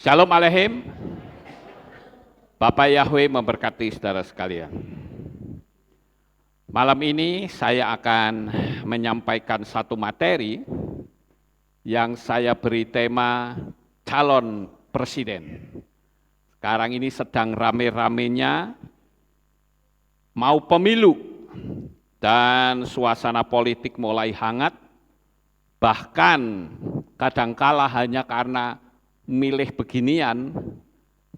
Shalom Aleihim, Bapak Yahweh memberkati saudara sekalian. Malam ini saya akan menyampaikan satu materi yang saya beri tema calon presiden. Sekarang ini sedang rame-ramenya mau pemilu dan suasana politik mulai hangat, bahkan kadangkala hanya karena milih beginian,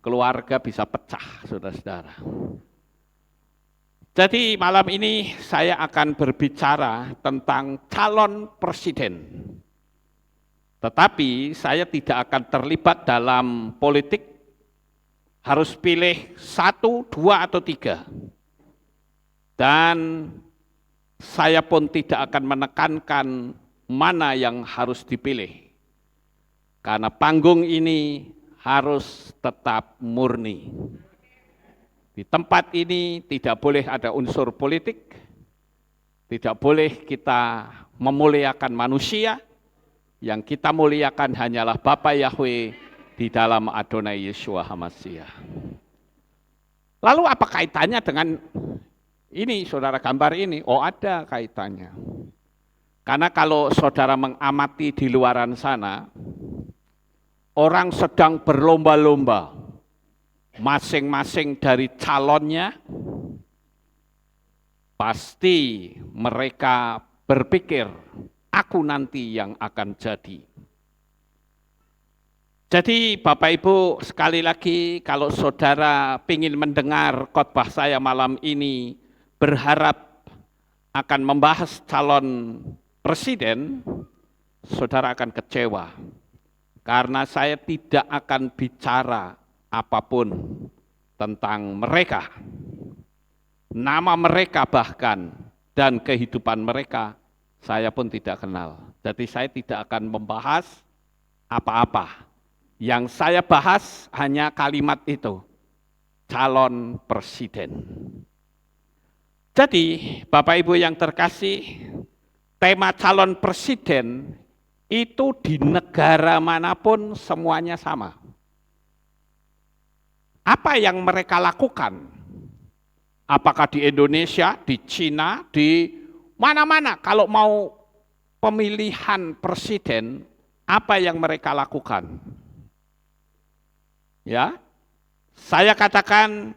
keluarga bisa pecah, saudara-saudara. Jadi malam ini saya akan berbicara tentang calon presiden. Tetapi saya tidak akan terlibat dalam politik, harus pilih 1, 2, atau 3. Dan saya pun tidak akan menekankan mana yang harus dipilih. Karena panggung ini harus tetap murni. Di tempat ini tidak boleh ada unsur politik, tidak boleh kita memuliakan manusia, yang kita muliakan hanyalah Bapa Yahweh di dalam Adonai Yeshua HaMashiach. Lalu apa kaitannya dengan ini, saudara, gambar ini? Oh, ada kaitannya. Karena kalau saudara mengamati di luaran sana, orang sedang berlomba-lomba, masing-masing dari calonnya, pasti mereka berpikir, aku nanti yang akan jadi. Jadi Bapak Ibu, sekali lagi kalau saudara ingin mendengar khotbah saya malam ini, berharap akan membahas calon presiden, saudara akan kecewa. Karena saya tidak akan bicara apapun tentang mereka. Nama mereka bahkan dan kehidupan mereka saya pun tidak kenal. Jadi saya tidak akan membahas apa-apa. Yang saya bahas hanya kalimat itu, calon presiden. Jadi Bapak Ibu yang terkasih, tema calon presiden itu di negara manapun semuanya sama. Apa yang mereka lakukan? Apakah di Indonesia, di Cina, di mana-mana kalau mau pemilihan presiden, apa yang mereka lakukan? Ya, saya katakan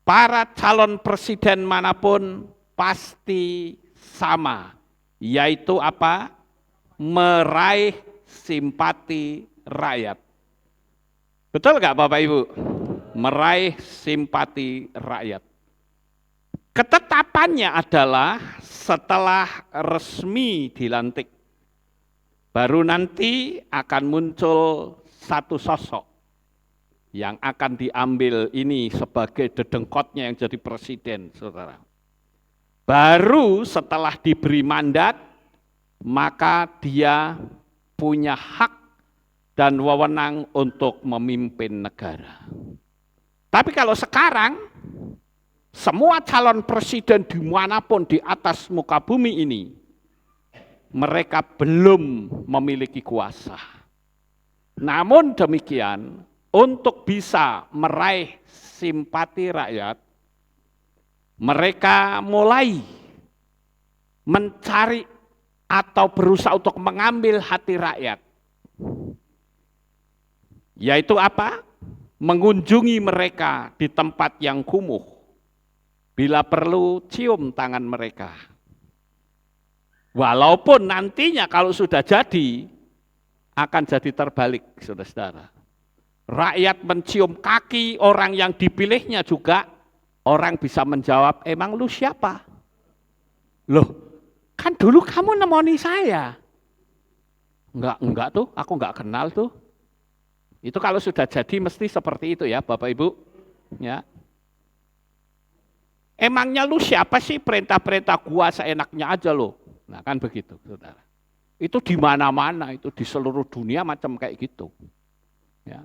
para calon presiden manapun pasti sama, yaitu apa? Meraih simpati rakyat. Betul nggak Bapak Ibu? Meraih simpati rakyat. Ketetapannya adalah setelah resmi dilantik, baru nanti akan muncul satu sosok yang akan diambil ini sebagai dedengkotnya yang jadi presiden, saudara. Baru setelah diberi mandat, maka dia punya hak dan wewenang untuk memimpin negara. Tapi kalau sekarang, semua calon presiden dimanapun di atas muka bumi ini, mereka belum memiliki kuasa. Namun demikian, untuk bisa meraih simpati rakyat, mereka mulai mencari atau berusaha untuk mengambil hati rakyat. Yaitu apa? Mengunjungi mereka di tempat yang kumuh. Bila perlu cium tangan mereka. Walaupun nantinya kalau sudah jadi, akan jadi terbalik, saudara-saudara. Rakyat mencium kaki orang yang dipilihnya juga, orang bisa menjawab, emang lu siapa? Loh, kan dulu kamu nemoni saya. Enggak tuh, aku enggak kenal tuh. Itu kalau sudah jadi mesti seperti itu ya Bapak Ibu. Ya. Emangnya lu siapa sih, perintah-perintah gua seenaknya aja lo. Nah kan begitu saudara. Itu di mana-mana, itu di seluruh dunia macam kayak gitu. Ya.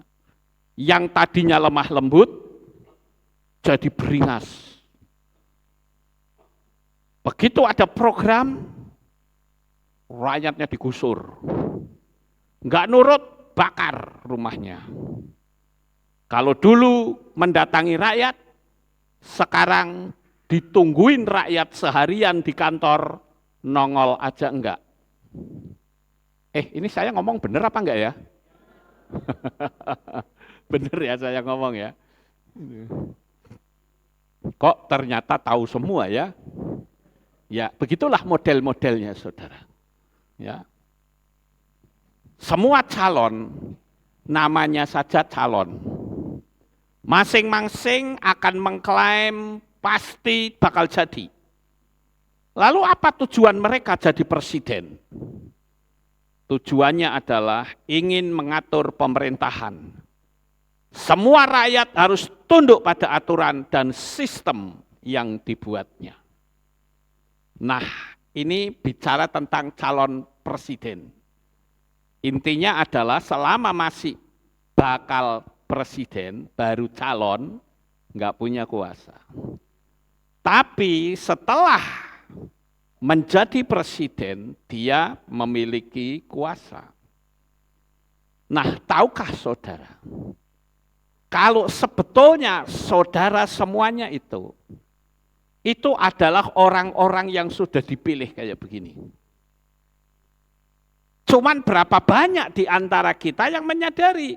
Yang tadinya lemah lembut jadi beringas. Begitu ada program, rakyatnya digusur. Enggak nurut, dibakar rumahnya. Kalau dulu mendatangi rakyat, sekarang ditungguin rakyat seharian di kantor, nongol aja enggak. Ini saya ngomong bener apa enggak ya? Bener ya saya ngomong ya. Kok ternyata tahu semua ya? Ya, begitulah model-modelnya saudara. Ya. Semua calon, namanya saja calon. Masing-masing akan mengklaim pasti bakal jadi. Lalu apa tujuan mereka jadi presiden? Tujuannya adalah ingin mengatur pemerintahan. Semua rakyat harus tunduk pada aturan dan sistem yang dibuatnya. Nah, ini bicara tentang calon presiden. Intinya adalah selama masih bakal presiden, baru calon, nggak punya kuasa. Tapi setelah menjadi presiden, dia memiliki kuasa. Nah, tahukah saudara, kalau sebetulnya saudara semuanya itu adalah orang-orang yang sudah dipilih kayak begini. Cuman berapa banyak di antara kita yang menyadari.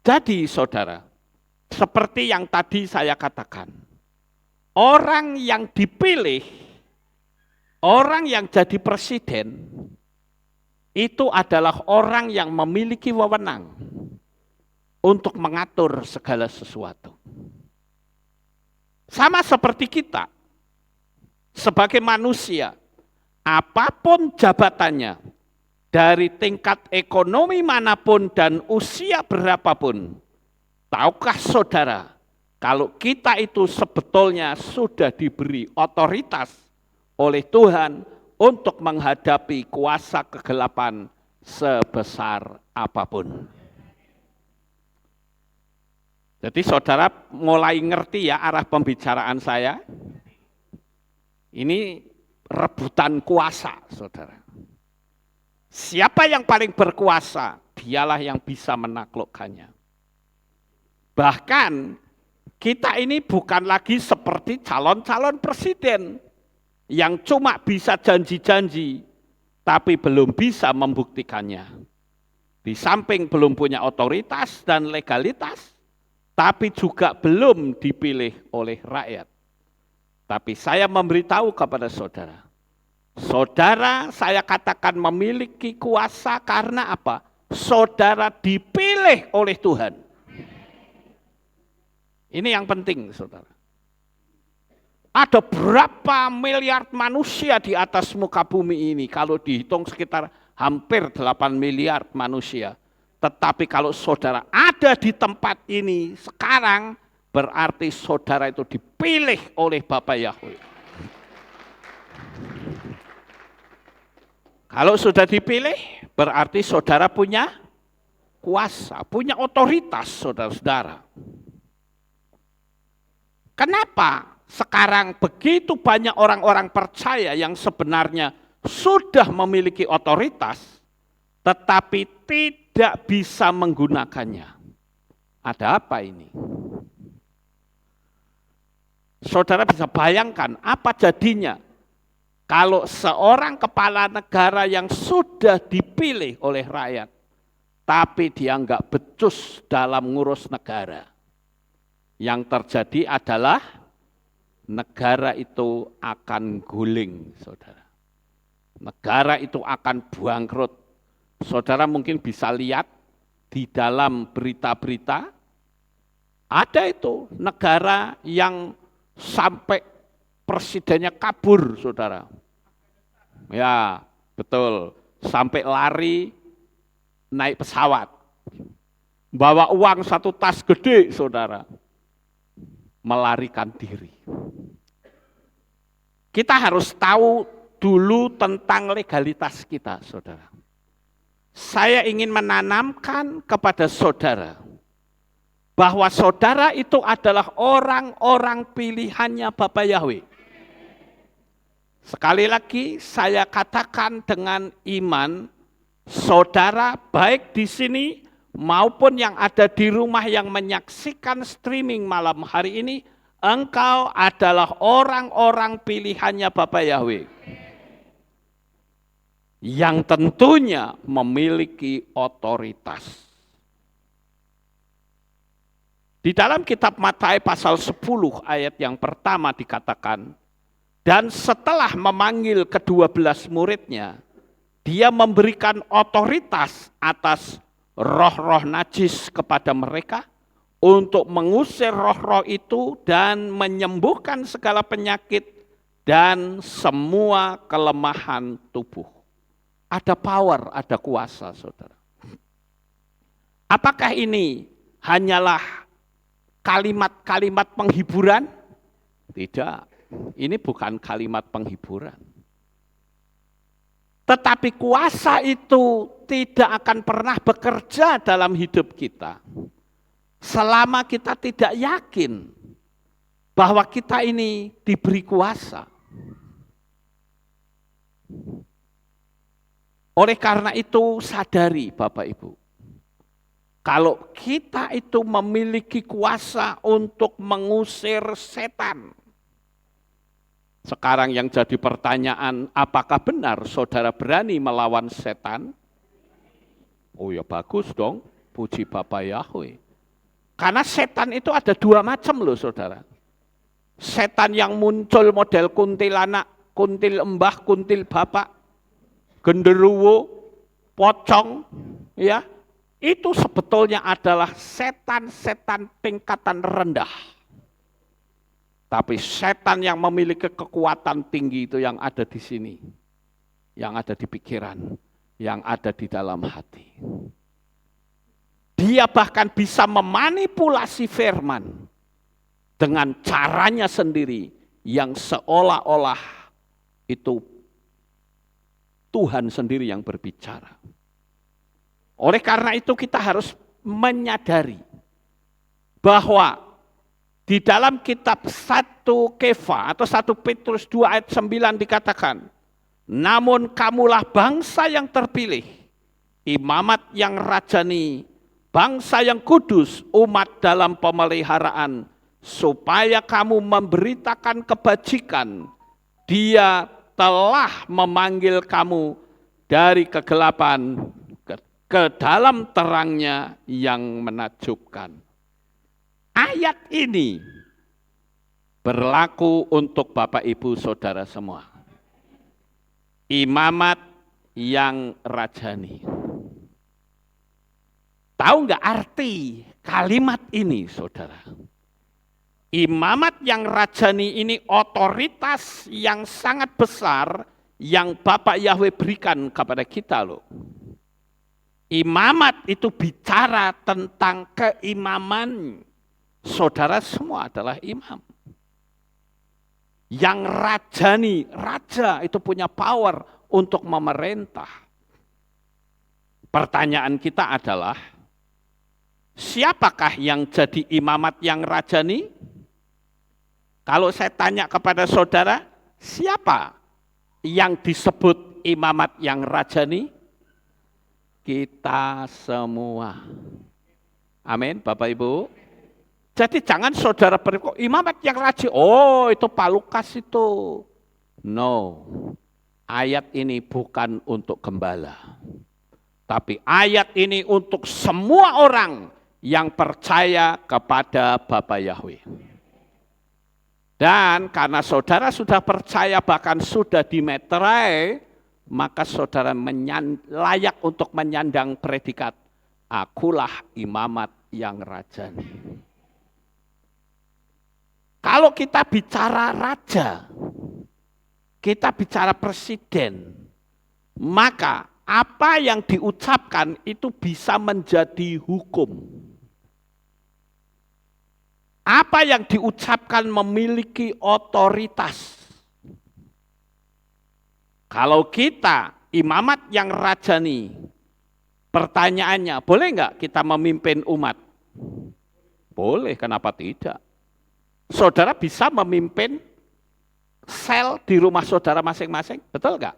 Jadi saudara, seperti yang tadi saya katakan, orang yang dipilih, orang yang jadi presiden, itu adalah orang yang memiliki wewenang untuk mengatur segala sesuatu. Sama seperti kita, sebagai manusia, apapun jabatannya, dari tingkat ekonomi manapun dan usia berapapun, tahukah saudara, kalau kita itu sebetulnya sudah diberi otoritas oleh Tuhan untuk menghadapi kuasa kegelapan sebesar apapun. Jadi saudara mulai ngerti ya arah pembicaraan saya. Ini rebutan kuasa, saudara. Siapa yang paling berkuasa, dialah yang bisa menaklukkannya. Bahkan kita ini bukan lagi seperti calon-calon presiden yang cuma bisa janji-janji, tapi belum bisa membuktikannya. Di samping belum punya otoritas dan legalitas, tapi juga belum dipilih oleh rakyat. Tapi saya memberitahu kepada saudara, saudara saya katakan memiliki kuasa karena apa? Saudara dipilih oleh Tuhan. Ini yang penting, saudara. Ada berapa miliar manusia di atas muka bumi ini? Kalau dihitung sekitar hampir 8 miliar manusia. Tetapi kalau saudara ada di tempat ini sekarang, berarti saudara itu dipilih oleh Bapa Yahweh. Kalau sudah dipilih, berarti saudara punya kuasa, punya otoritas, saudara-saudara. Kenapa sekarang begitu banyak orang-orang percaya yang sebenarnya sudah memiliki otoritas, tetapi tidak bisa menggunakannya? Ada apa ini? Saudara bisa bayangkan apa jadinya kalau seorang kepala negara yang sudah dipilih oleh rakyat, tapi dia enggak becus dalam ngurus negara. Yang terjadi adalah negara itu akan guling, saudara. Negara itu akan bangkrut. Saudara mungkin bisa lihat di dalam berita-berita, ada itu negara yang sampai presidennya kabur, saudara. Ya, betul. Sampai lari naik pesawat. Bawa uang 1 tas gede, saudara. Melarikan diri. Kita harus tahu dulu tentang legalitas kita, saudara. Saya ingin menanamkan kepada saudara bahwa saudara itu adalah orang-orang pilihannya Bapa Yahweh. Sekali lagi saya katakan dengan iman, saudara baik di sini maupun yang ada di rumah yang menyaksikan streaming malam hari ini, engkau adalah orang-orang pilihannya Bapa Yahweh. Yang tentunya memiliki otoritas. Di dalam kitab Matius pasal 10 ayat yang pertama dikatakan, dan setelah memanggil ke-12 muridnya, dia memberikan otoritas atas roh-roh najis kepada mereka untuk mengusir roh-roh itu dan menyembuhkan segala penyakit dan semua kelemahan tubuh. Ada power, ada kuasa, saudara. Apakah ini hanyalah kalimat-kalimat penghiburan? Tidak, ini bukan kalimat penghiburan. Tetapi kuasa itu tidak akan pernah bekerja dalam hidup kita selama kita tidak yakin bahwa kita ini diberi kuasa. Oleh karena itu sadari Bapak Ibu, kalau kita itu memiliki kuasa untuk mengusir setan. Sekarang yang jadi pertanyaan, apakah benar saudara berani melawan setan? Oh ya bagus dong, puji Bapa Yahweh. Karena setan itu ada dua macam loh saudara. Setan yang muncul model kuntilanak, kuntil embah, kuntil bapak, genderuwo, pocong, ya, itu sebetulnya adalah setan-setan tingkatan rendah. Tapi setan yang memiliki kekuatan tinggi itu yang ada di sini, yang ada di pikiran, yang ada di dalam hati. Dia bahkan bisa memanipulasi firman dengan caranya sendiri yang seolah-olah itu Tuhan sendiri yang berbicara. Oleh karena itu kita harus menyadari bahwa di dalam kitab 1 Kefa atau 1 Petrus 2 ayat 9 dikatakan, namun kamulah bangsa yang terpilih, imamat yang rajani, bangsa yang kudus, umat dalam pemeliharaan, supaya kamu memberitakan kebajikan. Dia telah memanggil kamu dari kegelapan ke dalam terangnya yang menakjubkan. Ayat ini berlaku untuk Bapak Ibu Saudara semua. Imamat yang rajani. Tahu nggak arti kalimat ini saudara? Imamat yang rajani ini otoritas yang sangat besar yang Bapak Yahweh berikan kepada kita loh. Imamat itu bicara tentang keimaman. Saudara semua adalah imam. Yang rajani, raja itu punya power untuk memerintah. Pertanyaan kita adalah, siapakah yang jadi imamat yang rajani? Kalau saya tanya kepada saudara, siapa yang disebut imamat yang rajani? Kita semua. Amin, Bapak Ibu. Jadi jangan saudara berkata, imamat yang rajin, oh itu Pak Lukas itu. No, ayat ini bukan untuk gembala. Tapi ayat ini untuk semua orang yang percaya kepada Bapa Yahweh. Dan karena saudara sudah percaya bahkan sudah dimeterai, maka saudara layak untuk menyandang predikat, akulah imamat yang rajani. Kalau kita bicara raja, kita bicara presiden, maka apa yang diucapkan itu bisa menjadi hukum. Apa yang diucapkan memiliki otoritas. Kalau kita imamat yang rajani, pertanyaannya, boleh enggak kita memimpin umat? Boleh, kenapa tidak? Saudara bisa memimpin sel di rumah saudara masing-masing, betul nggak?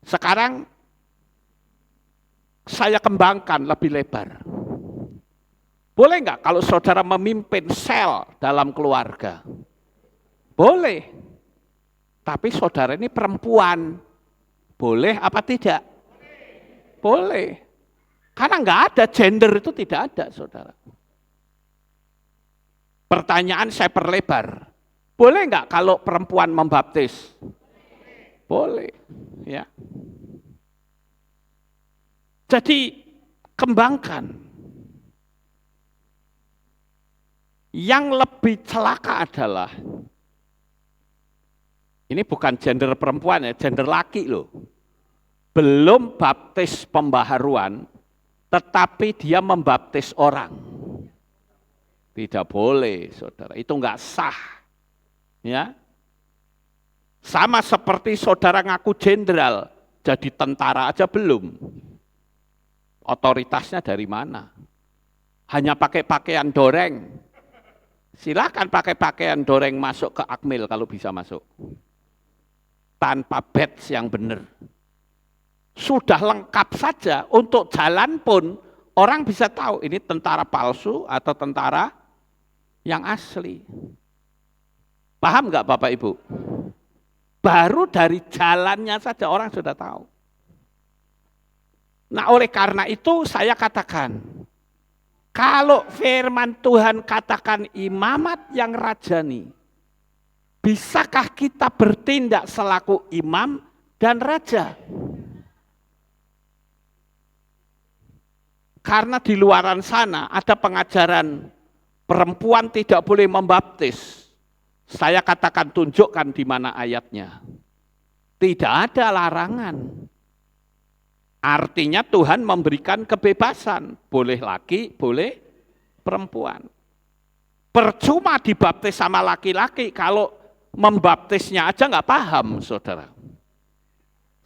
Sekarang saya kembangkan lebih lebar. Boleh nggak kalau saudara memimpin sel dalam keluarga? Boleh. Tapi saudara ini perempuan. Boleh apa tidak? Boleh. Karena nggak ada gender itu tidak ada, saudara. Pertanyaan saya perlebar. Boleh nggak kalau perempuan membaptis? Boleh. Ya. Jadi kembangkan. Yang lebih celaka adalah, ini bukan gender perempuan ya, gender laki loh. Belum baptis pembaharuan, tetapi dia membaptis orang. Tidak boleh, saudara. Itu enggak sah. Ya. Sama seperti saudara ngaku jenderal, jadi tentara aja belum. Otoritasnya dari mana? Hanya pakai pakaian doreng. Silakan pakai pakaian doreng masuk ke Akmil kalau bisa masuk. Tanpa badge yang benar. Sudah lengkap saja, untuk jalan pun orang bisa tahu ini tentara palsu atau tentara yang asli. Paham nggak Bapak Ibu? Baru dari jalannya saja orang sudah tahu. Nah oleh karena itu saya katakan, kalau firman Tuhan katakan imamat yang rajani, bisakah kita bertindak selaku imam dan raja? Karena di luaran sana ada pengajaran perempuan tidak boleh membaptis. Saya katakan tunjukkan di mana ayatnya. Tidak ada larangan. Artinya Tuhan memberikan kebebasan, boleh laki, boleh perempuan. Percuma dibaptis sama laki-laki kalau membaptisnya aja nggak paham, saudara.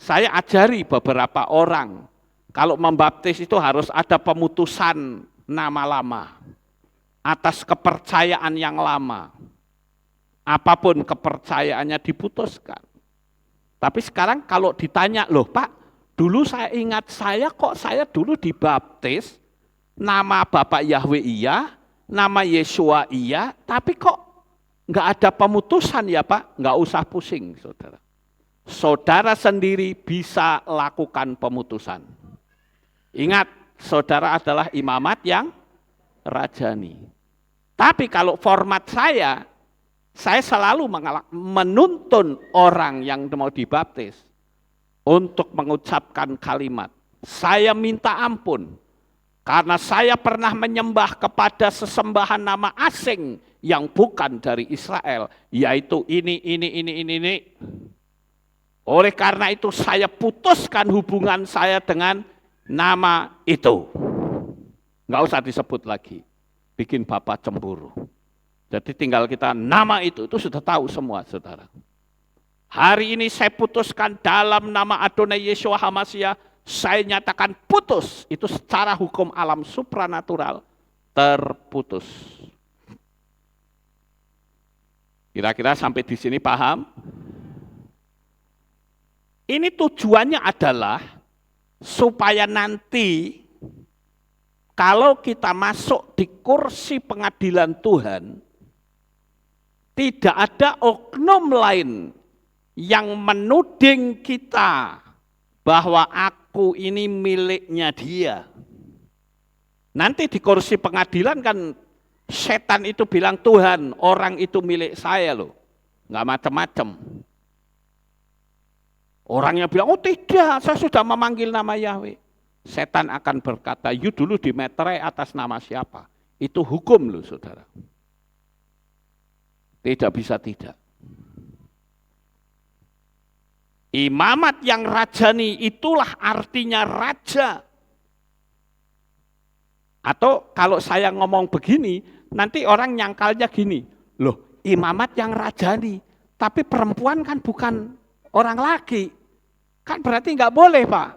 Saya ajari beberapa orang, kalau membaptis itu harus ada pemutusan nama lama, atas kepercayaan yang lama. Apapun kepercayaannya diputuskan. Tapi sekarang kalau ditanya, loh Pak, dulu saya ingat kok saya dulu dibaptis, nama Bapak Yahweh iya, nama Yesua iya, tapi kok nggak ada pemutusan ya Pak? Nggak usah pusing, saudara. Saudara sendiri bisa lakukan pemutusan. Ingat, saudara adalah imamat yang rajani. Tapi kalau format saya selalu menuntun orang yang mau dibaptis untuk mengucapkan kalimat, saya minta ampun, karena saya pernah menyembah kepada sesembahan nama asing yang bukan dari Israel, yaitu ini. Oleh karena itu saya putuskan hubungan saya dengan nama itu. Nggak usah disebut lagi, bikin Bapak cemburu. Jadi tinggal kita nama itu sudah tahu semua, saudara. Hari ini saya putuskan dalam nama Adonai Yeshua HaMashiach, saya nyatakan putus. Itu secara hukum alam supranatural terputus. Kira-kira sampai di sini paham? Ini tujuannya adalah supaya nanti kalau kita masuk di kursi pengadilan Tuhan, tidak ada oknum lain yang menuding kita bahwa aku ini miliknya dia. Nanti di kursi pengadilan kan setan itu bilang, Tuhan, orang itu milik saya loh. Nggak macam-macam. Orangnya bilang, oh tidak, saya sudah memanggil nama Yahweh. Setan akan berkata, you dulu dimeterai atas nama siapa? Itu hukum loh, saudara. Tidak bisa tidak. Imamat yang rajani itulah artinya raja. Atau kalau saya ngomong begini, nanti orang nyangkalnya gini, loh imamat yang rajani, tapi perempuan kan bukan orang laki. Kan berarti nggak boleh Pak.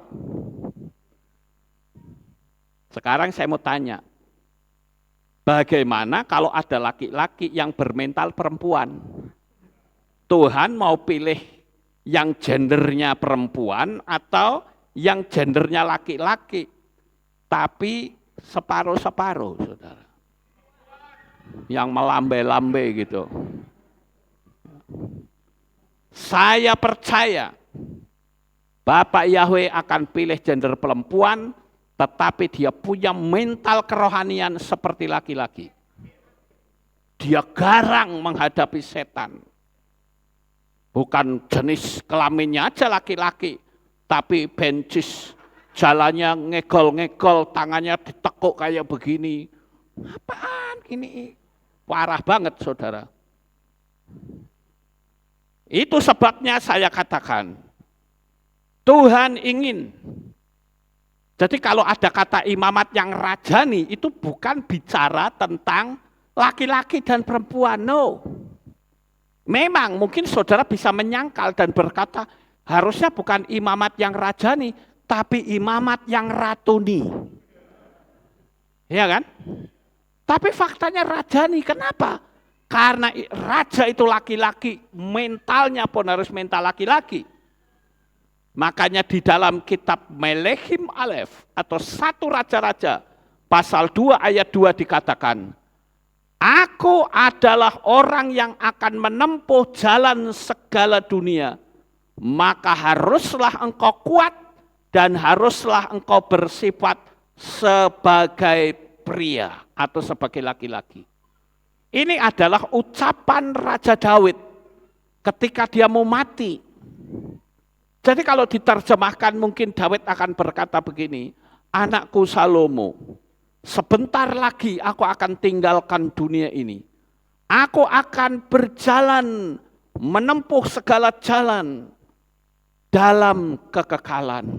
Sekarang saya mau tanya, Bagaimana kalau ada laki-laki yang bermental perempuan? Tuhan mau pilih yang gendernya perempuan atau yang gendernya laki-laki? Tapi separuh-separuh, saudara. Yang melambai-lambai gitu. Saya percaya Bapak Yahweh akan pilih gender perempuan, tetapi dia punya mental kerohanian seperti laki-laki. Dia garang menghadapi setan. Bukan jenis kelaminnya aja laki-laki, tapi bencis, jalannya ngegol-ngegol, tangannya ditekuk kayak begini. Apaan ini? Parah banget, saudara. Itu sebabnya saya katakan, Tuhan ingin. Jadi kalau ada kata imamat yang rajani, itu bukan bicara tentang laki-laki dan perempuan, no. Memang mungkin saudara bisa menyangkal dan berkata, harusnya bukan imamat yang rajani, tapi imamat yang ratuni. Ya kan? Tapi faktanya rajani, kenapa? Karena raja itu laki-laki, mentalnya pun harus mental laki-laki. Makanya di dalam kitab Melehim Aleph atau 1 Raja-Raja pasal 2 ayat 2 dikatakan, Aku adalah orang yang akan menempuh jalan segala dunia, maka haruslah engkau kuat dan haruslah engkau bersifat sebagai pria atau sebagai laki-laki. Ini adalah ucapan Raja Daud ketika dia mau mati. Jadi kalau diterjemahkan mungkin Daud akan berkata begini, anakku Salomo, sebentar lagi aku akan tinggalkan dunia ini. Aku akan berjalan menempuh segala jalan dalam kekekalan.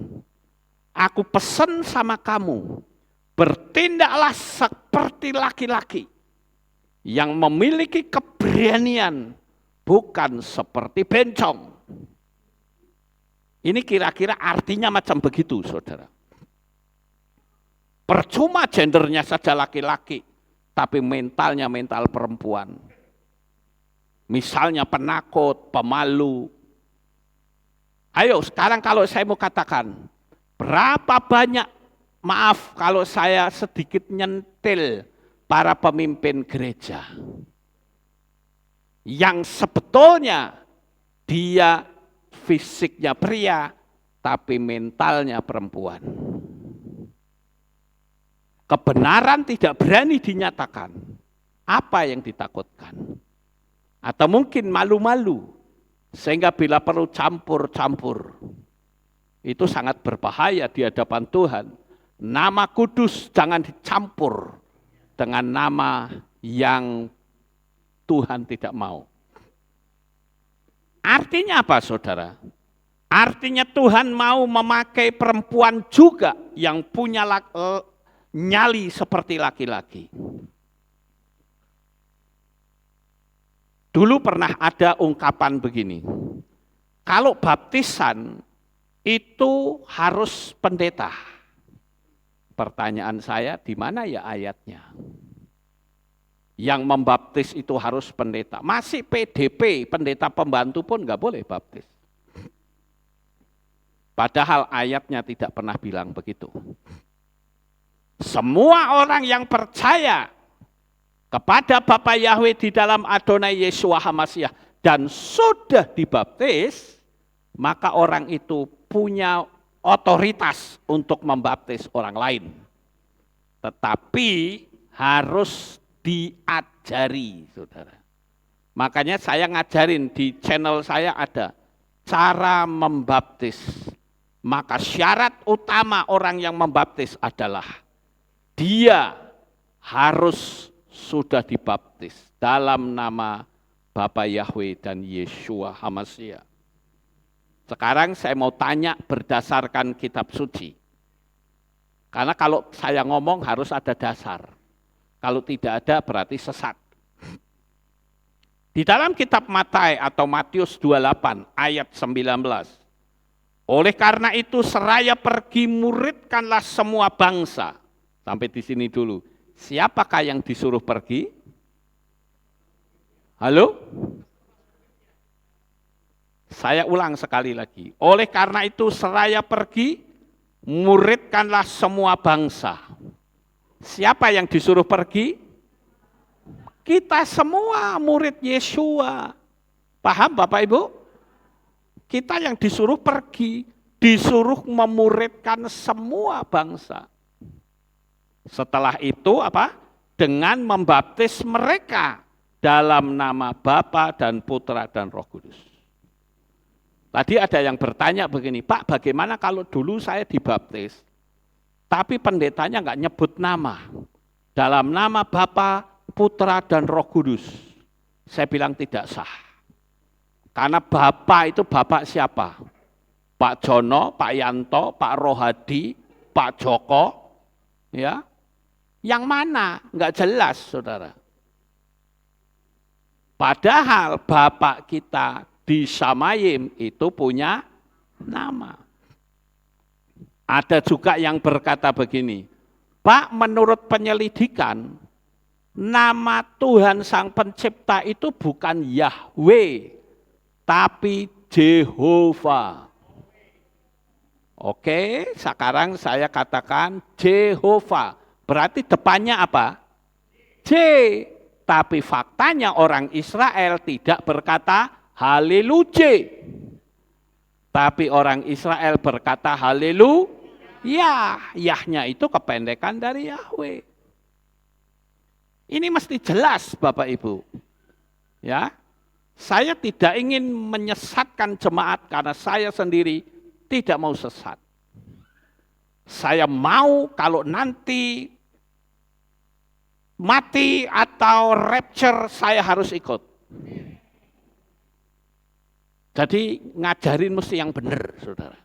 Aku pesan sama kamu, bertindaklah seperti laki-laki yang memiliki keberanian, bukan seperti bencong. Ini kira-kira artinya macam begitu, saudara. Percuma gendernya saja laki-laki, tapi mentalnya mental perempuan. Misalnya penakut, pemalu. Ayo sekarang kalau saya mau katakan, berapa banyak, maaf kalau saya sedikit nyentil para pemimpin gereja. Yang sebetulnya dia fisiknya pria, tapi mentalnya perempuan. Kebenaran tidak berani dinyatakan. Apa yang ditakutkan? Atau mungkin malu-malu, sehingga bila perlu campur-campur. Itu sangat berbahaya di hadapan Tuhan. Nama kudus jangan dicampur dengan nama yang Tuhan tidak mau. Artinya apa, saudara? Artinya Tuhan mau memakai perempuan juga yang punya nyali seperti laki-laki. Dulu pernah ada ungkapan begini, kalau baptisan itu harus pendeta. Pertanyaan saya, di mana ya ayatnya? Yang membaptis itu harus pendeta. Masih PDP, pendeta pembantu pun nggak boleh baptis. Padahal ayatnya tidak pernah bilang begitu. Semua orang yang percaya kepada Bapa Yahweh di dalam Adonai Yeshua HaMashiach dan sudah dibaptis, maka orang itu punya otoritas untuk membaptis orang lain. Tetapi harus diajari, saudara. Makanya saya ngajarin di channel saya ada cara membaptis. Maka syarat utama orang yang membaptis adalah dia harus sudah dibaptis dalam nama Bapa Yahweh dan Yeshua HaMashiach. Sekarang saya mau tanya berdasarkan kitab suci. Karena kalau saya ngomong harus ada dasar. Kalau tidak ada berarti sesat. Di dalam kitab Matai atau Matius 28 ayat 19. Oleh karena itu seraya pergi muridkanlah semua bangsa. Sampai di sini dulu. siapakah yang disuruh pergi? Halo? Saya ulang sekali lagi. Oleh karena itu seraya pergi, muridkanlah semua bangsa. Siapa yang disuruh pergi? Kita semua murid Yesua. Paham Bapak Ibu? Kita yang disuruh pergi, disuruh memuridkan semua bangsa. Setelah itu apa? Dengan membaptis mereka dalam nama Bapa dan Putra dan Roh Kudus. Tadi ada yang bertanya begini, Pak, bagaimana kalau dulu saya dibaptis, tapi pendetanya nggak nyebut nama, dalam nama Bapa, Putra, dan Roh Kudus? Saya bilang tidak sah. Karena Bapa itu Bapak siapa? Pak Jono, Pak Yanto, Pak Rohadi, Pak Joko, ya? Yang mana? Nggak jelas, saudara. Padahal Bapak kita di Samayim itu punya nama. Ada juga yang berkata begini, Pak, menurut penyelidikan, nama Tuhan Sang Pencipta itu bukan Yahweh, tapi Jehovah. Oke, sekarang saya katakan Jehovah. Berarti depannya apa? J. Tapi faktanya orang Israel tidak berkata Haleluya. Tapi orang Israel berkata Haleluya. Yahnya itu kependekan dari Yahweh. Ini mesti jelas Bapak Ibu. Ya. Saya tidak ingin menyesatkan jemaat karena saya sendiri tidak mau sesat. Saya mau kalau nanti mati atau rapture saya harus ikut. Jadi ngajarin mesti yang benar, saudara.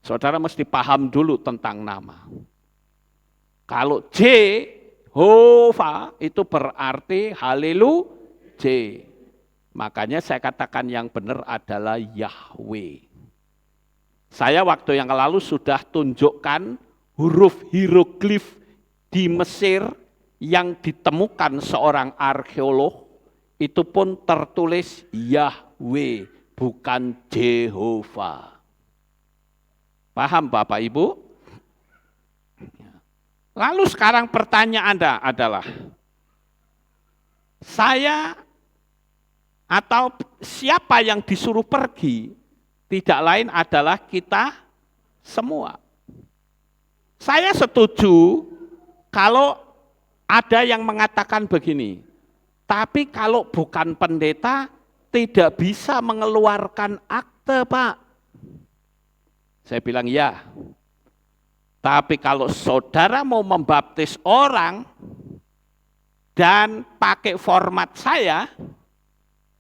Saudara mesti paham dulu tentang nama. Kalau Jehovah itu berarti Haleluya. Makanya saya katakan yang benar adalah Yahweh. Saya waktu yang lalu sudah tunjukkan huruf hieroglif di Mesir yang ditemukan seorang arkeolog, itu pun tertulis Yahweh, bukan Jehovah. Paham Bapak Ibu? Lalu sekarang pertanyaan Anda adalah, saya atau siapa yang disuruh pergi, tidak lain adalah kita semua. Saya setuju kalau ada yang mengatakan begini, tapi kalau bukan pendeta tidak bisa mengeluarkan akte, Pak. Saya bilang ya. Tapi kalau saudara mau membaptis orang dan pakai format saya,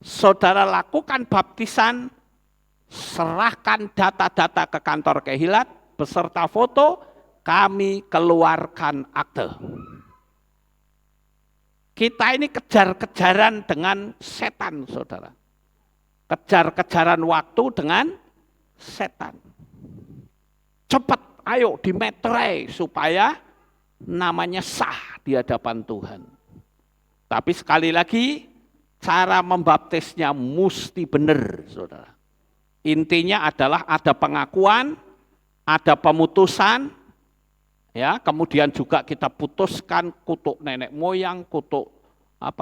saudara lakukan baptisan, serahkan data-data ke kantor kehilat beserta foto, kami keluarkan akte. Kita ini kejar-kejaran dengan setan, saudara. Kejar-kejaran waktu dengan setan. Cepat, ayo dimeterai supaya namanya sah di hadapan Tuhan. Tapi sekali lagi, cara membaptisnya mesti benar, saudara. Intinya adalah ada pengakuan, ada pemutusan, ya, kemudian juga kita putuskan kutuk nenek moyang, kutuk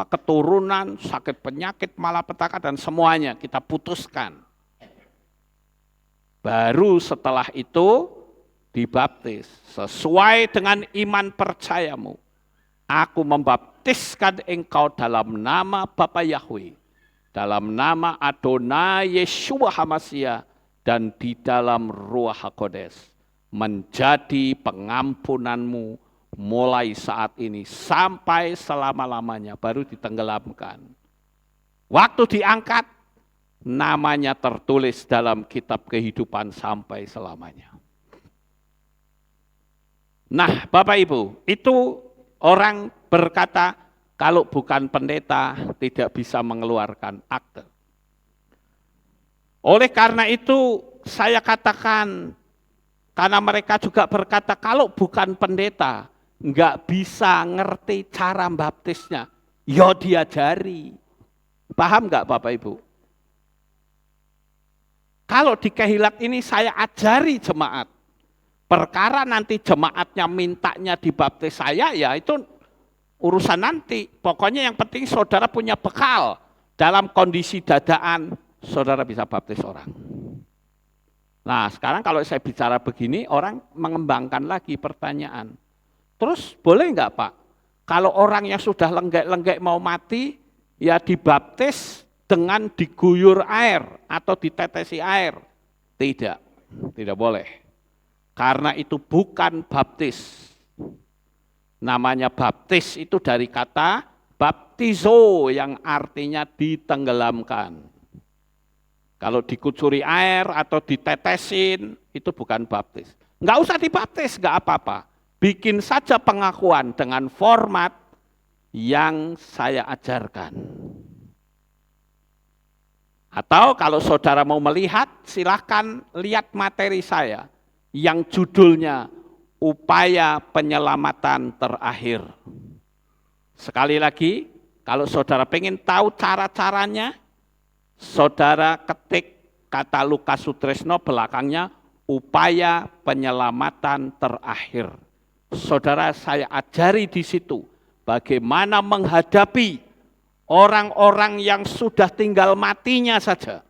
keturunan, sakit penyakit, malapetaka dan semuanya kita putuskan. Baru setelah itu dibaptis sesuai dengan iman percayamu. Aku membaptiskan engkau dalam nama Bapa Yahweh, dalam nama Adonai Yeshua HaMashiach, dan di dalam Ruach HaKodes, menjadi pengampunanmu mulai saat ini sampai selama-lamanya, baru ditenggelamkan. Waktu diangkat, namanya tertulis dalam kitab kehidupan sampai selamanya. Nah, Bapak Ibu, itu orang berkata kalau bukan pendeta tidak bisa mengeluarkan akte. Oleh karena itu saya katakan Karena mereka juga berkata, kalau bukan pendeta, nggak bisa ngerti cara baptisnya. Ya diajari. Paham nggak Bapak Ibu? Kalau di Kehilat ini saya ajari jemaat. Perkara nanti jemaatnya mintanya dibaptis saya, ya itu urusan nanti. Pokoknya yang penting saudara punya bekal. Dalam kondisi dadaan, saudara bisa baptis orang. Nah sekarang kalau saya bicara begini, orang mengembangkan lagi pertanyaan. Terus boleh nggak Pak? Kalau orang yang sudah lenggek-lenggek mau mati, ya dibaptis dengan diguyur air atau ditetesi air. Tidak, tidak boleh. Karena itu bukan baptis. Namanya baptis itu dari kata baptizo yang artinya ditenggelamkan. Kalau dikucuri air atau ditetesin itu bukan baptis. Enggak usah dibaptis, enggak apa-apa. Bikin saja pengakuan dengan format yang saya ajarkan. Atau kalau saudara mau melihat, silahkan lihat materi saya yang judulnya Upaya Penyelamatan Terakhir. Sekali lagi, kalau saudara pengen tahu cara-caranya, saudara ketik kata Lukas Sutresno belakangnya Upaya Penyelamatan Terakhir. Saudara, saya ajari di situ bagaimana menghadapi orang-orang yang sudah tinggal matinya saja.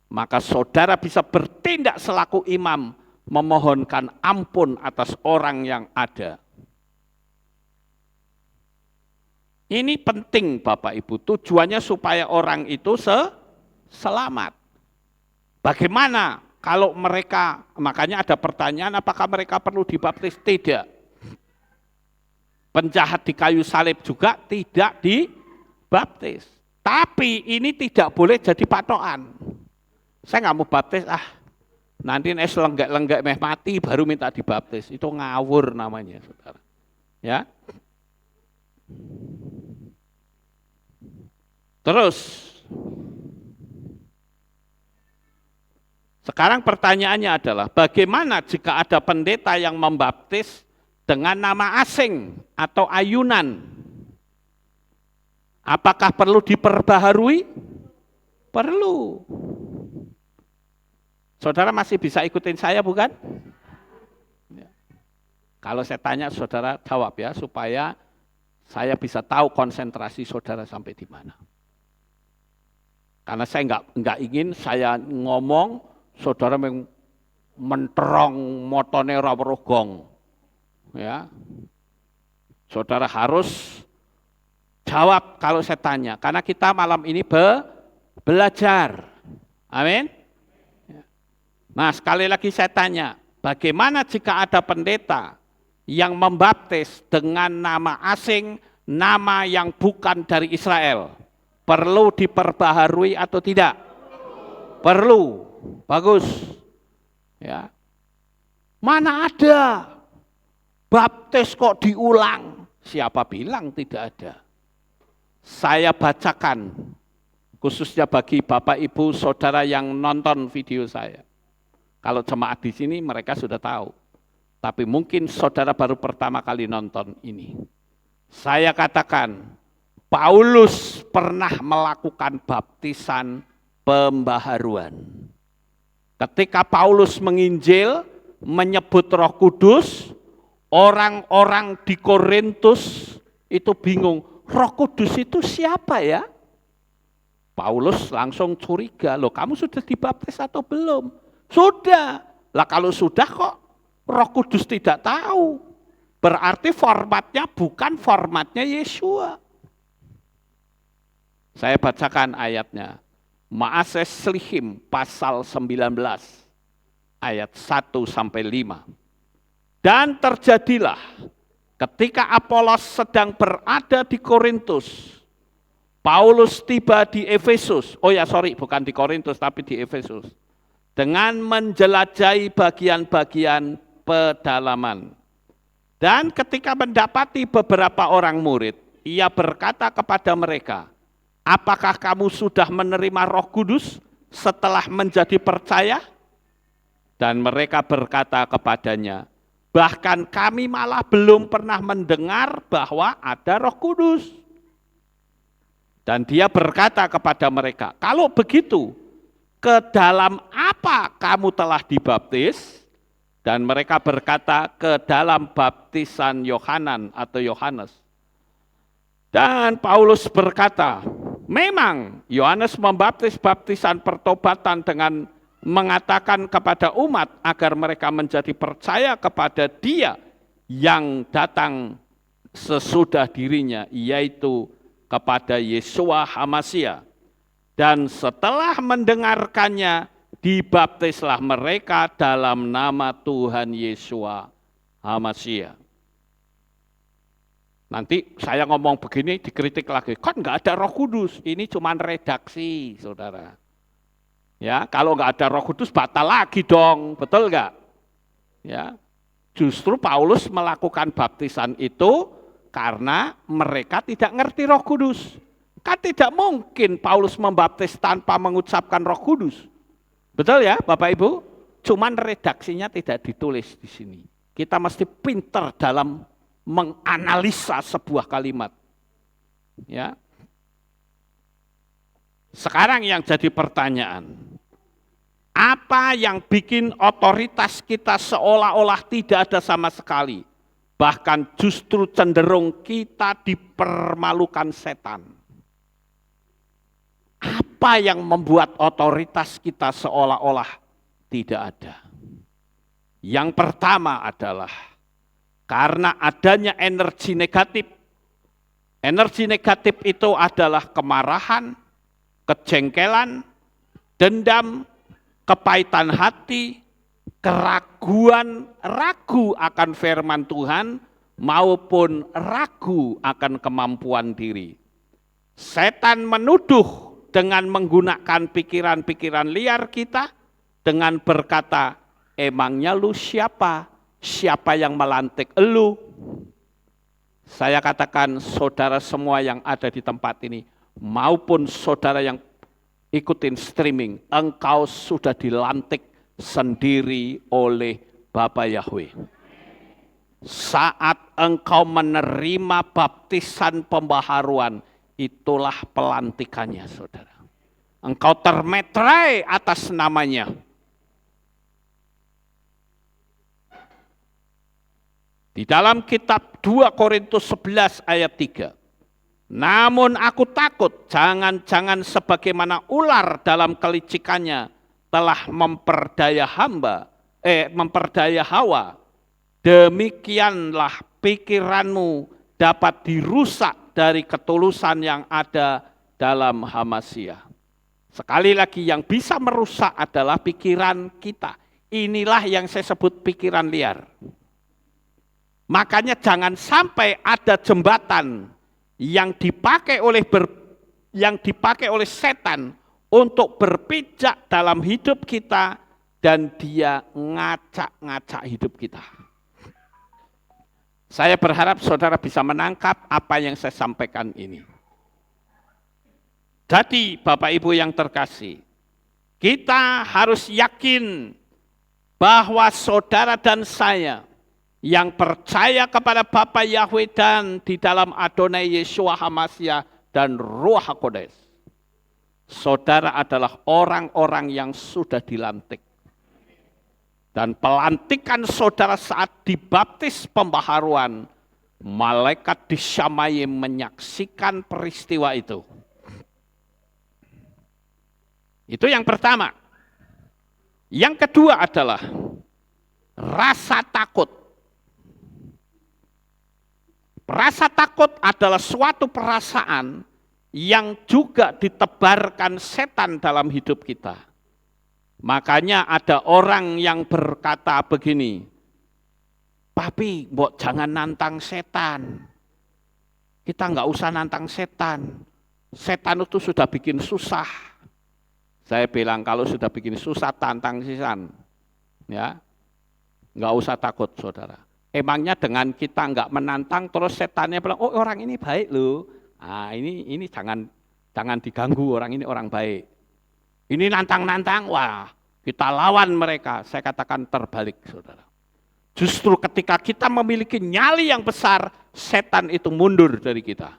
Maka saudara bisa bertindak selaku imam, memohonkan ampun atas orang yang ada. Ini penting Bapak Ibu, tujuannya supaya orang itu selamat. Bagaimana kalau mereka, makanya ada pertanyaan apakah mereka perlu dibaptis? Tidak. Penjahat di kayu salib juga tidak dibaptis. Tapi ini tidak boleh jadi patokan. Saya nggak mau baptis, nanti lenggak-lenggak meh mati baru minta dibaptis. Itu ngawur namanya, saudara. Ya. Terus, sekarang pertanyaannya adalah bagaimana jika ada pendeta yang membaptis dengan nama asing atau ayunan? Apakah perlu diperbaharui? Perlu. Saudara masih bisa ikutin saya bukan? Kalau saya tanya saudara jawab ya, supaya saya bisa tahu konsentrasi saudara sampai di mana. Karena saya enggak ingin saya ngomong, saudara menterong motone ora weruh gong. Ya. Saudara harus jawab kalau saya tanya, karena kita malam ini belajar. Amin. Nah, sekali lagi saya tanya, bagaimana jika ada pendeta yang membaptis dengan nama asing, nama yang bukan dari Israel? Perlu diperbaharui atau tidak? Perlu. Bagus. Ya. Mana ada baptis kok diulang? Siapa bilang tidak ada? Saya bacakan, khususnya bagi Bapak Ibu Saudara yang nonton video saya. Kalau jemaat di sini mereka sudah tahu. Tapi mungkin saudara baru pertama kali nonton ini. Saya katakan, Paulus pernah melakukan baptisan pembaharuan. Ketika Paulus menginjil, menyebut Roh Kudus, orang-orang di Korintus itu bingung, Roh Kudus itu siapa ya? Paulus langsung curiga, loh kamu sudah dibaptis atau belum? Sudah, lah kalau sudah kok Roh Kudus tidak tahu, berarti formatnya bukan formatnya Yesua. Saya bacakan ayatnya, Ma'ases Slihim pasal 19 ayat 1-5. Dan terjadilah ketika Apolos sedang berada di Korintus, Paulus tiba di Efesus, bukan di Korintus tapi di Efesus, dengan menjelajahi bagian-bagian pedalaman. Dan ketika mendapati beberapa orang murid, ia berkata kepada mereka, apakah kamu sudah menerima Roh Kudus setelah menjadi percaya? Dan mereka berkata kepadanya, bahkan kami malah belum pernah mendengar bahwa ada Roh Kudus. Dan dia berkata kepada mereka, kalau begitu, ke dalam apa kamu telah dibaptis? Dan mereka berkata, ke dalam baptisan Yohanan atau Yohanes. Dan Paulus berkata, memang Yohanes membaptis baptisan pertobatan dengan mengatakan kepada umat agar mereka menjadi percaya kepada Dia yang datang sesudah dirinya, yaitu kepada Yeshua HaMasyiah. Dan setelah mendengarkannya, dibaptislah mereka dalam nama Tuhan Yeshua HaMasyiah. Nanti saya ngomong begini dikritik lagi, kan nggak ada Roh Kudus, ini cuma redaksi, saudara. Ya, kalau nggak ada Roh Kudus batal lagi dong, betul nggak? Ya, justru Paulus melakukan baptisan itu karena mereka tidak ngerti Roh Kudus. Kan tidak mungkin Paulus membaptis tanpa mengucapkan Roh Kudus. Betul ya, Bapak Ibu? Cuman redaksinya tidak ditulis di sini. Kita mesti pintar dalam menganalisa sebuah kalimat. Ya. Sekarang yang jadi pertanyaan, apa yang bikin otoritas kita seolah-olah tidak ada sama sekali? Bahkan justru cenderung kita dipermalukan setan. Apa yang membuat otoritas kita seolah-olah tidak ada? Yang pertama adalah karena adanya energi negatif. Energi negatif itu adalah kemarahan, kejengkelan, dendam, kepahitan hati, keraguan, ragu akan firman Tuhan, maupun ragu akan kemampuan diri. Setan menuduh dengan menggunakan pikiran-pikiran liar kita, dengan berkata, emangnya lu siapa? Siapa yang melantik elu? Saya katakan saudara semua yang ada di tempat ini, maupun saudara yang ikutin streaming, engkau sudah dilantik sendiri oleh Bapa Yahweh. Saat engkau menerima baptisan pembaharuan, itulah pelantikannya, saudara. Engkau termeterai atas namanya. Di dalam kitab 2 Korintus 11 ayat 3. Namun aku takut jangan-jangan sebagaimana ular dalam kelicikannya telah memperdaya Hawa, demikianlah pikiranmu dapat dirusak dari ketulusan yang ada dalam HaMasyiah. Sekali lagi, yang bisa merusak adalah pikiran kita. Inilah yang saya sebut pikiran liar. Makanya jangan sampai ada jembatan yang dipakai oleh setan untuk berpijak dalam hidup kita dan dia ngacak-ngacak hidup kita. Saya berharap saudara bisa menangkap apa yang saya sampaikan ini. Jadi Bapak Ibu yang terkasih, kita harus yakin bahwa saudara dan saya yang percaya kepada Bapa Yahweh dan di dalam Adonai Yeshua HaMasyiah dan Ruach HaKodes, saudara adalah orang-orang yang sudah dilantik. Dan pelantikan saudara saat dibaptis pembaharuan, malaikat di Syamai menyaksikan peristiwa itu. Itu yang pertama. Yang kedua adalah rasa takut. Rasa takut adalah suatu perasaan yang juga ditebarkan setan dalam hidup kita. Makanya ada orang yang berkata begini, "Papi, mbok jangan nantang setan. Kita nggak usah nantang setan. Setan itu sudah bikin susah." Saya bilang, kalau sudah bikin susah, tantang sisan. Ya, nggak usah takut, saudara. Emangnya dengan kita nggak menantang, terus setannya bilang, oh orang ini baik loh. Ah, ini jangan diganggu, orang ini orang baik. Ini nantang-nantang, wah kita lawan mereka, saya katakan terbalik, saudara. Justru ketika kita memiliki nyali yang besar, setan itu mundur dari kita.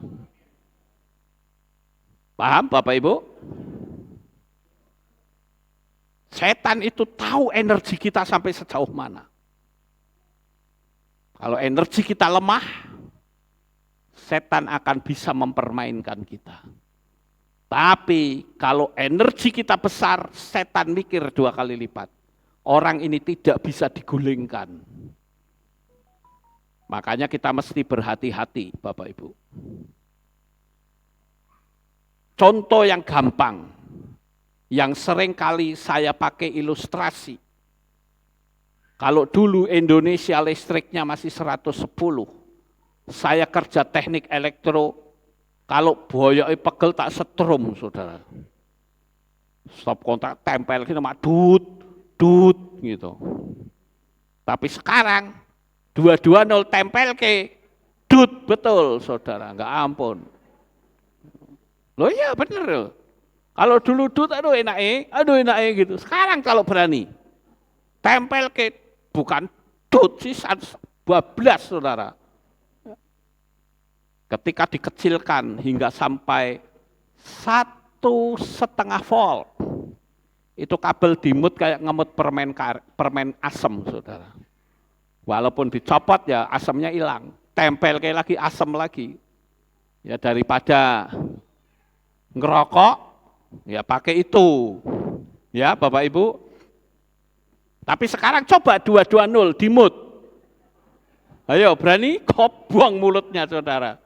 Paham Bapak Ibu? Setan itu tahu energi kita sampai sejauh mana. Kalau energi kita lemah, setan akan bisa mempermainkan kita. Tapi kalau energi kita besar, setan mikir 2 kali lipat. Orang ini tidak bisa digulingkan. Makanya kita mesti berhati-hati, Bapak Ibu. Contoh yang gampang, yang sering kali saya pakai ilustrasi. Kalau dulu Indonesia listriknya masih 110, saya kerja teknik elektro, kalau boyoknya pegel tak setrum, saudara. Stop kontak, tempel kita mak dut gitu. Tapi sekarang 220 tempel ke dut betul, saudara, enggak ampun. Loh iya bener loh. Kalau dulu dut aduh enak gitu. Sekarang kalau berani tempel ke bukan dut sih 12, saudara. Ketika dikecilkan hingga sampai 1,5 volt, itu kabel dimut kayak ngemut permen asam, saudara. Walaupun dicopot ya asamnya hilang, tempel kayak lagi asam lagi. Ya daripada ngerokok, ya pakai itu. Ya Bapak Ibu. Tapi sekarang coba 220 dimut. Ayo berani, kau buang mulutnya, saudara.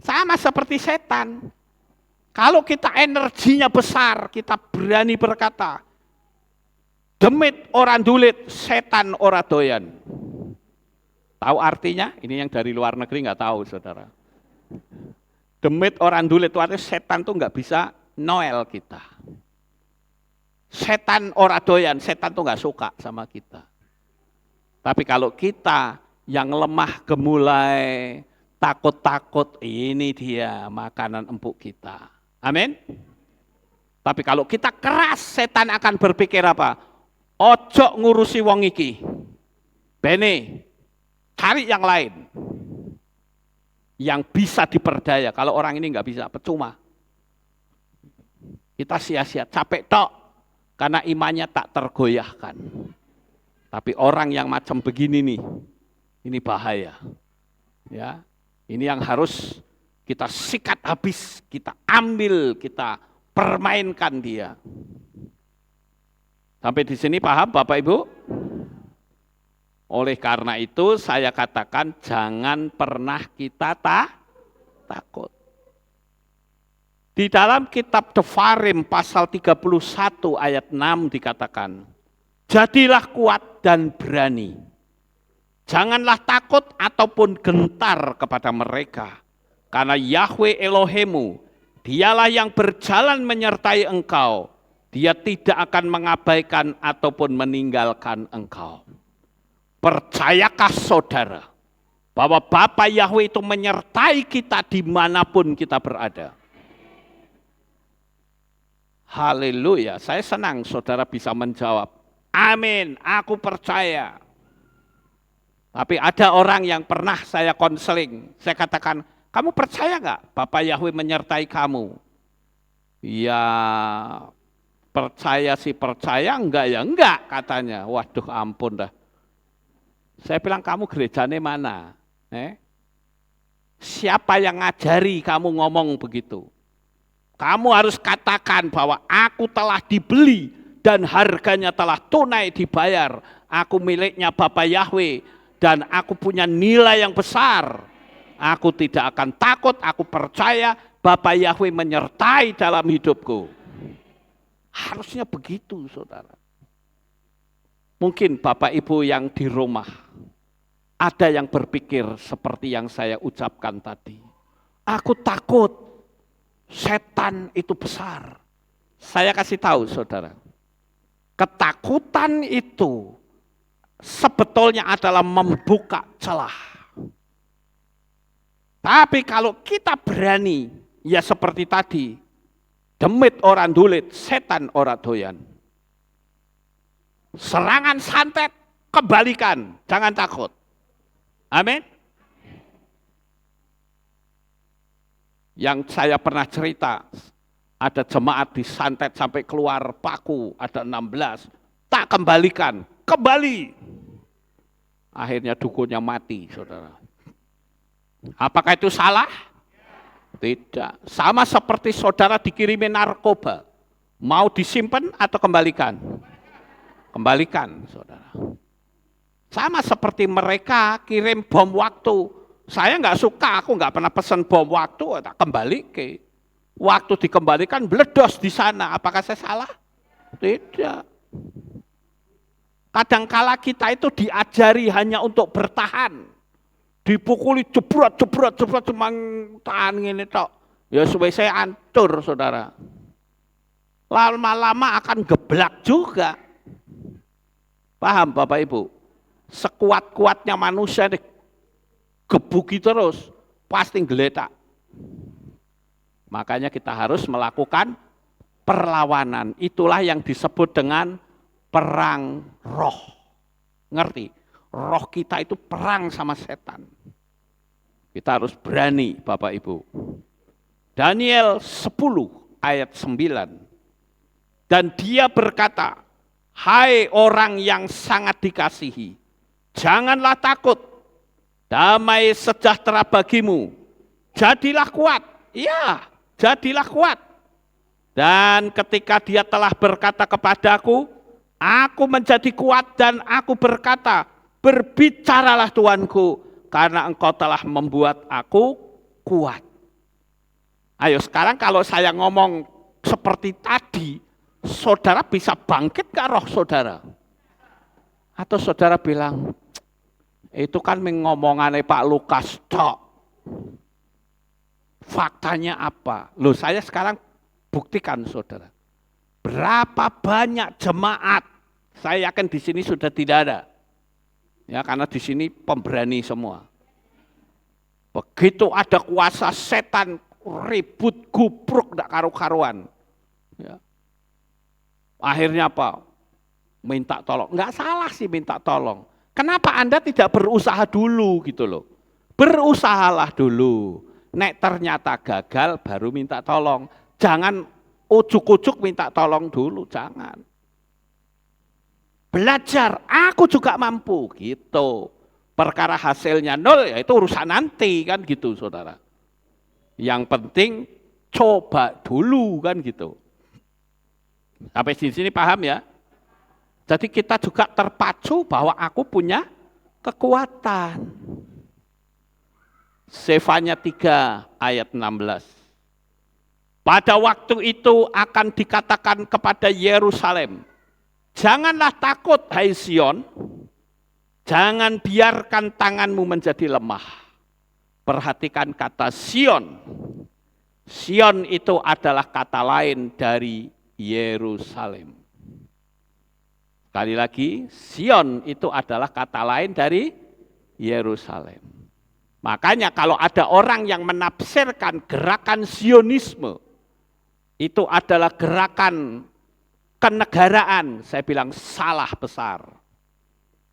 Sama seperti setan. Kalau kita energinya besar, kita berani berkata, demit orang dulit, setan ora doyan. Tahu artinya? Ini yang dari luar negeri nggak tahu, saudara. Demit orang dulit itu artinya setan tuh nggak bisa noel kita. Setan ora doyan, setan tuh nggak suka sama kita. Tapi kalau kita yang lemah gemulai, takut-takut, ini dia makanan empuk kita. Amin. Tapi kalau kita keras, setan akan berpikir apa? Ojo ngurusi wong iki. Bene, cari yang lain. Yang bisa diperdaya. Kalau orang ini nggak bisa, percuma. Kita sia-sia, capek tok. Karena imannya tak tergoyahkan. Tapi orang yang macam begini nih, ini bahaya. Ya, ini yang harus kita sikat habis, kita ambil, kita permainkan dia. Sampai di sini paham Bapak Ibu? Oleh karena itu saya katakan jangan pernah kita takut. Di dalam kitab Devarim pasal 31 ayat 6 dikatakan, jadilah kuat dan berani. Janganlah takut ataupun gentar kepada mereka. Karena Yahweh Elohemu, dialah yang berjalan menyertai engkau. Dia tidak akan mengabaikan ataupun meninggalkan engkau. Percayakah saudara, bahwa Bapa Yahweh itu menyertai kita dimanapun kita berada. Haleluya, saya senang saudara bisa menjawab, amin, aku percaya. Tapi ada orang yang pernah saya konseling, saya katakan, kamu percaya nggak Bapa Yahweh menyertai kamu? Ya percaya sih percaya, enggak ya enggak katanya. Waduh ampun dah. Saya bilang kamu gerejanya mana? Siapa yang ngajari kamu ngomong begitu? Kamu harus katakan bahwa aku telah dibeli dan harganya telah tunai dibayar. Aku miliknya Bapa Yahweh dan aku punya nilai yang besar. Aku tidak akan takut, aku percaya Bapa Yahweh menyertai dalam hidupku. Harusnya begitu, saudara. Mungkin Bapak Ibu yang di rumah, ada yang berpikir seperti yang saya ucapkan tadi. Aku takut, setan itu besar. Saya kasih tahu saudara, ketakutan itu sebetulnya adalah membuka celah. Tapi kalau kita berani, ya seperti tadi, demit orang dulit, setan orang doyan. Serangan santet, kembalikan, jangan takut. Amin. Yang saya pernah cerita, ada jemaat disantet sampai keluar paku, ada 16, tak kembalikan, kembali. Akhirnya dukunnya mati, saudara. Apakah itu salah? Tidak. Sama seperti saudara dikirimi narkoba, mau disimpan atau kembalikan? Kembalikan, saudara. Sama seperti mereka kirim bom waktu. Saya nggak suka, aku nggak pernah pesan bom waktu, tak kembali ke. Waktu dikembalikan meledos di sana, apakah saya salah? Tidak. Kadangkala kita itu diajari hanya untuk bertahan. Dipukuli jebret, cuma tahan ini tok. Ya supaya saya ancur, saudara. Lama-lama akan geblak juga. Paham Bapak Ibu? Sekuat-kuatnya manusia gebuki terus, pasti geletak. Makanya kita harus melakukan perlawanan. Itulah yang disebut dengan perang roh. Ngerti? Roh kita itu perang sama setan. Kita harus berani Bapak Ibu. Daniel 10 ayat 9. Dan dia berkata, hai orang yang sangat dikasihi, janganlah takut, damai sejahtera bagimu, jadilah kuat. Ya, jadilah kuat. Dan ketika dia telah berkata kepadaku, aku menjadi kuat dan aku berkata, berbicaralah Tuanku, karena engkau telah membuat aku kuat. Ayo sekarang kalau saya ngomong seperti tadi, saudara bisa bangkit gak roh saudara? Atau saudara bilang, itu kan ngomongannya Pak Lukas tok. Faktanya apa? Loh saya sekarang buktikan saudara. Berapa banyak jemaat, saya yakin di sini sudah tidak ada. Ya karena di sini pemberani semua. Begitu ada kuasa setan, ribut, gubruk, gak karu-karuan. Ya. Akhirnya apa? Minta tolong. Enggak salah sih minta tolong. Kenapa Anda tidak berusaha dulu gitu loh? Berusahalah dulu. Nek ternyata gagal baru minta tolong. Jangan ujuk-ujuk minta tolong dulu, jangan. Belajar, aku juga mampu gitu. Perkara hasilnya 0 ya itu urusan nanti kan gitu saudara. Yang penting coba dulu kan gitu. Sampai di sini paham ya? Jadi kita juga terpacu bahwa aku punya kekuatan. Sefanya 3 ayat 16. Pada waktu itu akan dikatakan kepada Yerusalem, janganlah takut hai Sion, jangan biarkan tanganmu menjadi lemah. Perhatikan kata Sion. Sion itu adalah kata lain dari Yerusalem. Sekali lagi, Sion itu adalah kata lain dari Yerusalem. Makanya kalau ada orang yang menafsirkan gerakan Zionisme, itu adalah gerakan kenegaraan, saya bilang salah besar.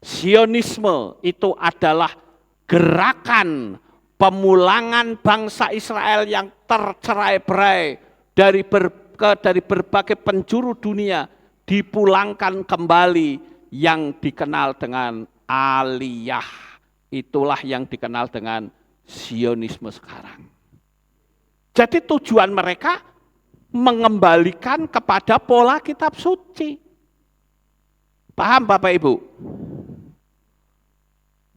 Zionisme itu adalah gerakan pemulangan bangsa Israel yang tercerai-berai dari berbagai penjuru dunia, dipulangkan kembali yang dikenal dengan aliyah. Itulah yang dikenal dengan Zionisme sekarang. Jadi tujuan mereka mengembalikan kepada pola kitab suci. Paham Bapak Ibu?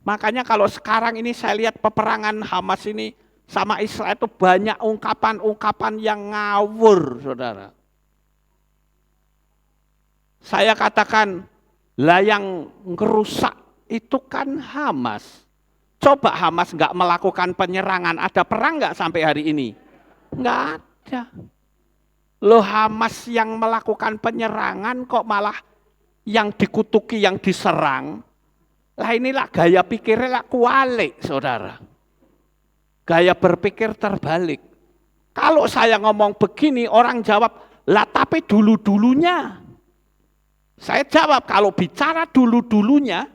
Makanya kalau sekarang ini saya lihat peperangan Hamas ini sama Israel itu banyak ungkapan-ungkapan yang ngawur, saudara. Saya katakan, lah yang ngerusak itu kan Hamas. Coba Hamas nggak melakukan penyerangan, ada perang nggak sampai hari ini? Nggak ada. Loh Hamas yang melakukan penyerangan kok malah yang dikutuki, yang diserang. Lah inilah gaya pikirnya lah kualik, saudara. Gaya berpikir terbalik. Kalau saya ngomong begini, orang jawab, lah tapi dulu-dulunya. Saya jawab, kalau bicara dulu-dulunya,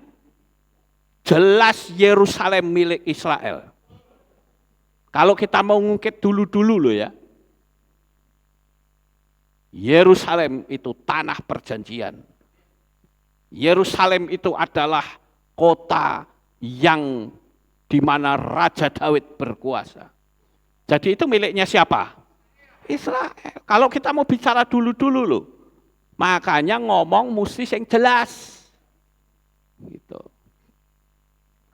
jelas Yerusalem milik Israel. Kalau kita mau ngungkit dulu-dulu loh ya, Yerusalem itu tanah perjanjian. Yerusalem itu adalah kota yang di mana Raja Daud berkuasa. Jadi itu miliknya siapa? Israel. Kalau kita mau bicara dulu-dulu loh, makanya ngomong mesti yang jelas. Gitu.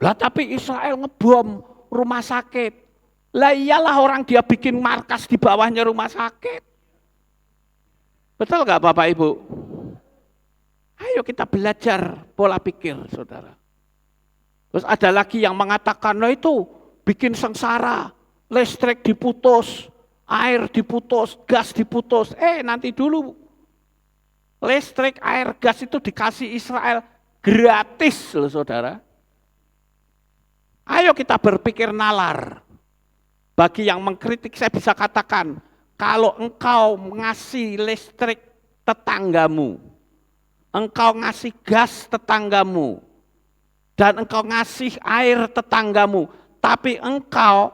Lah tapi Israel ngebom rumah sakit. Lah iyalah orang dia bikin markas di bawahnya rumah sakit. Betul nggak Bapak Ibu? Ayo kita belajar pola pikir, saudara. Terus ada lagi yang mengatakan, nah itu bikin sengsara, listrik diputus, air diputus, gas diputus. Nanti dulu, listrik, air, gas itu dikasih Israel gratis loh saudara. Ayo kita berpikir nalar. Bagi yang mengkritik saya bisa katakan, kalau engkau ngasih listrik tetanggamu, engkau ngasih gas tetanggamu, dan engkau ngasih air tetanggamu, tapi engkau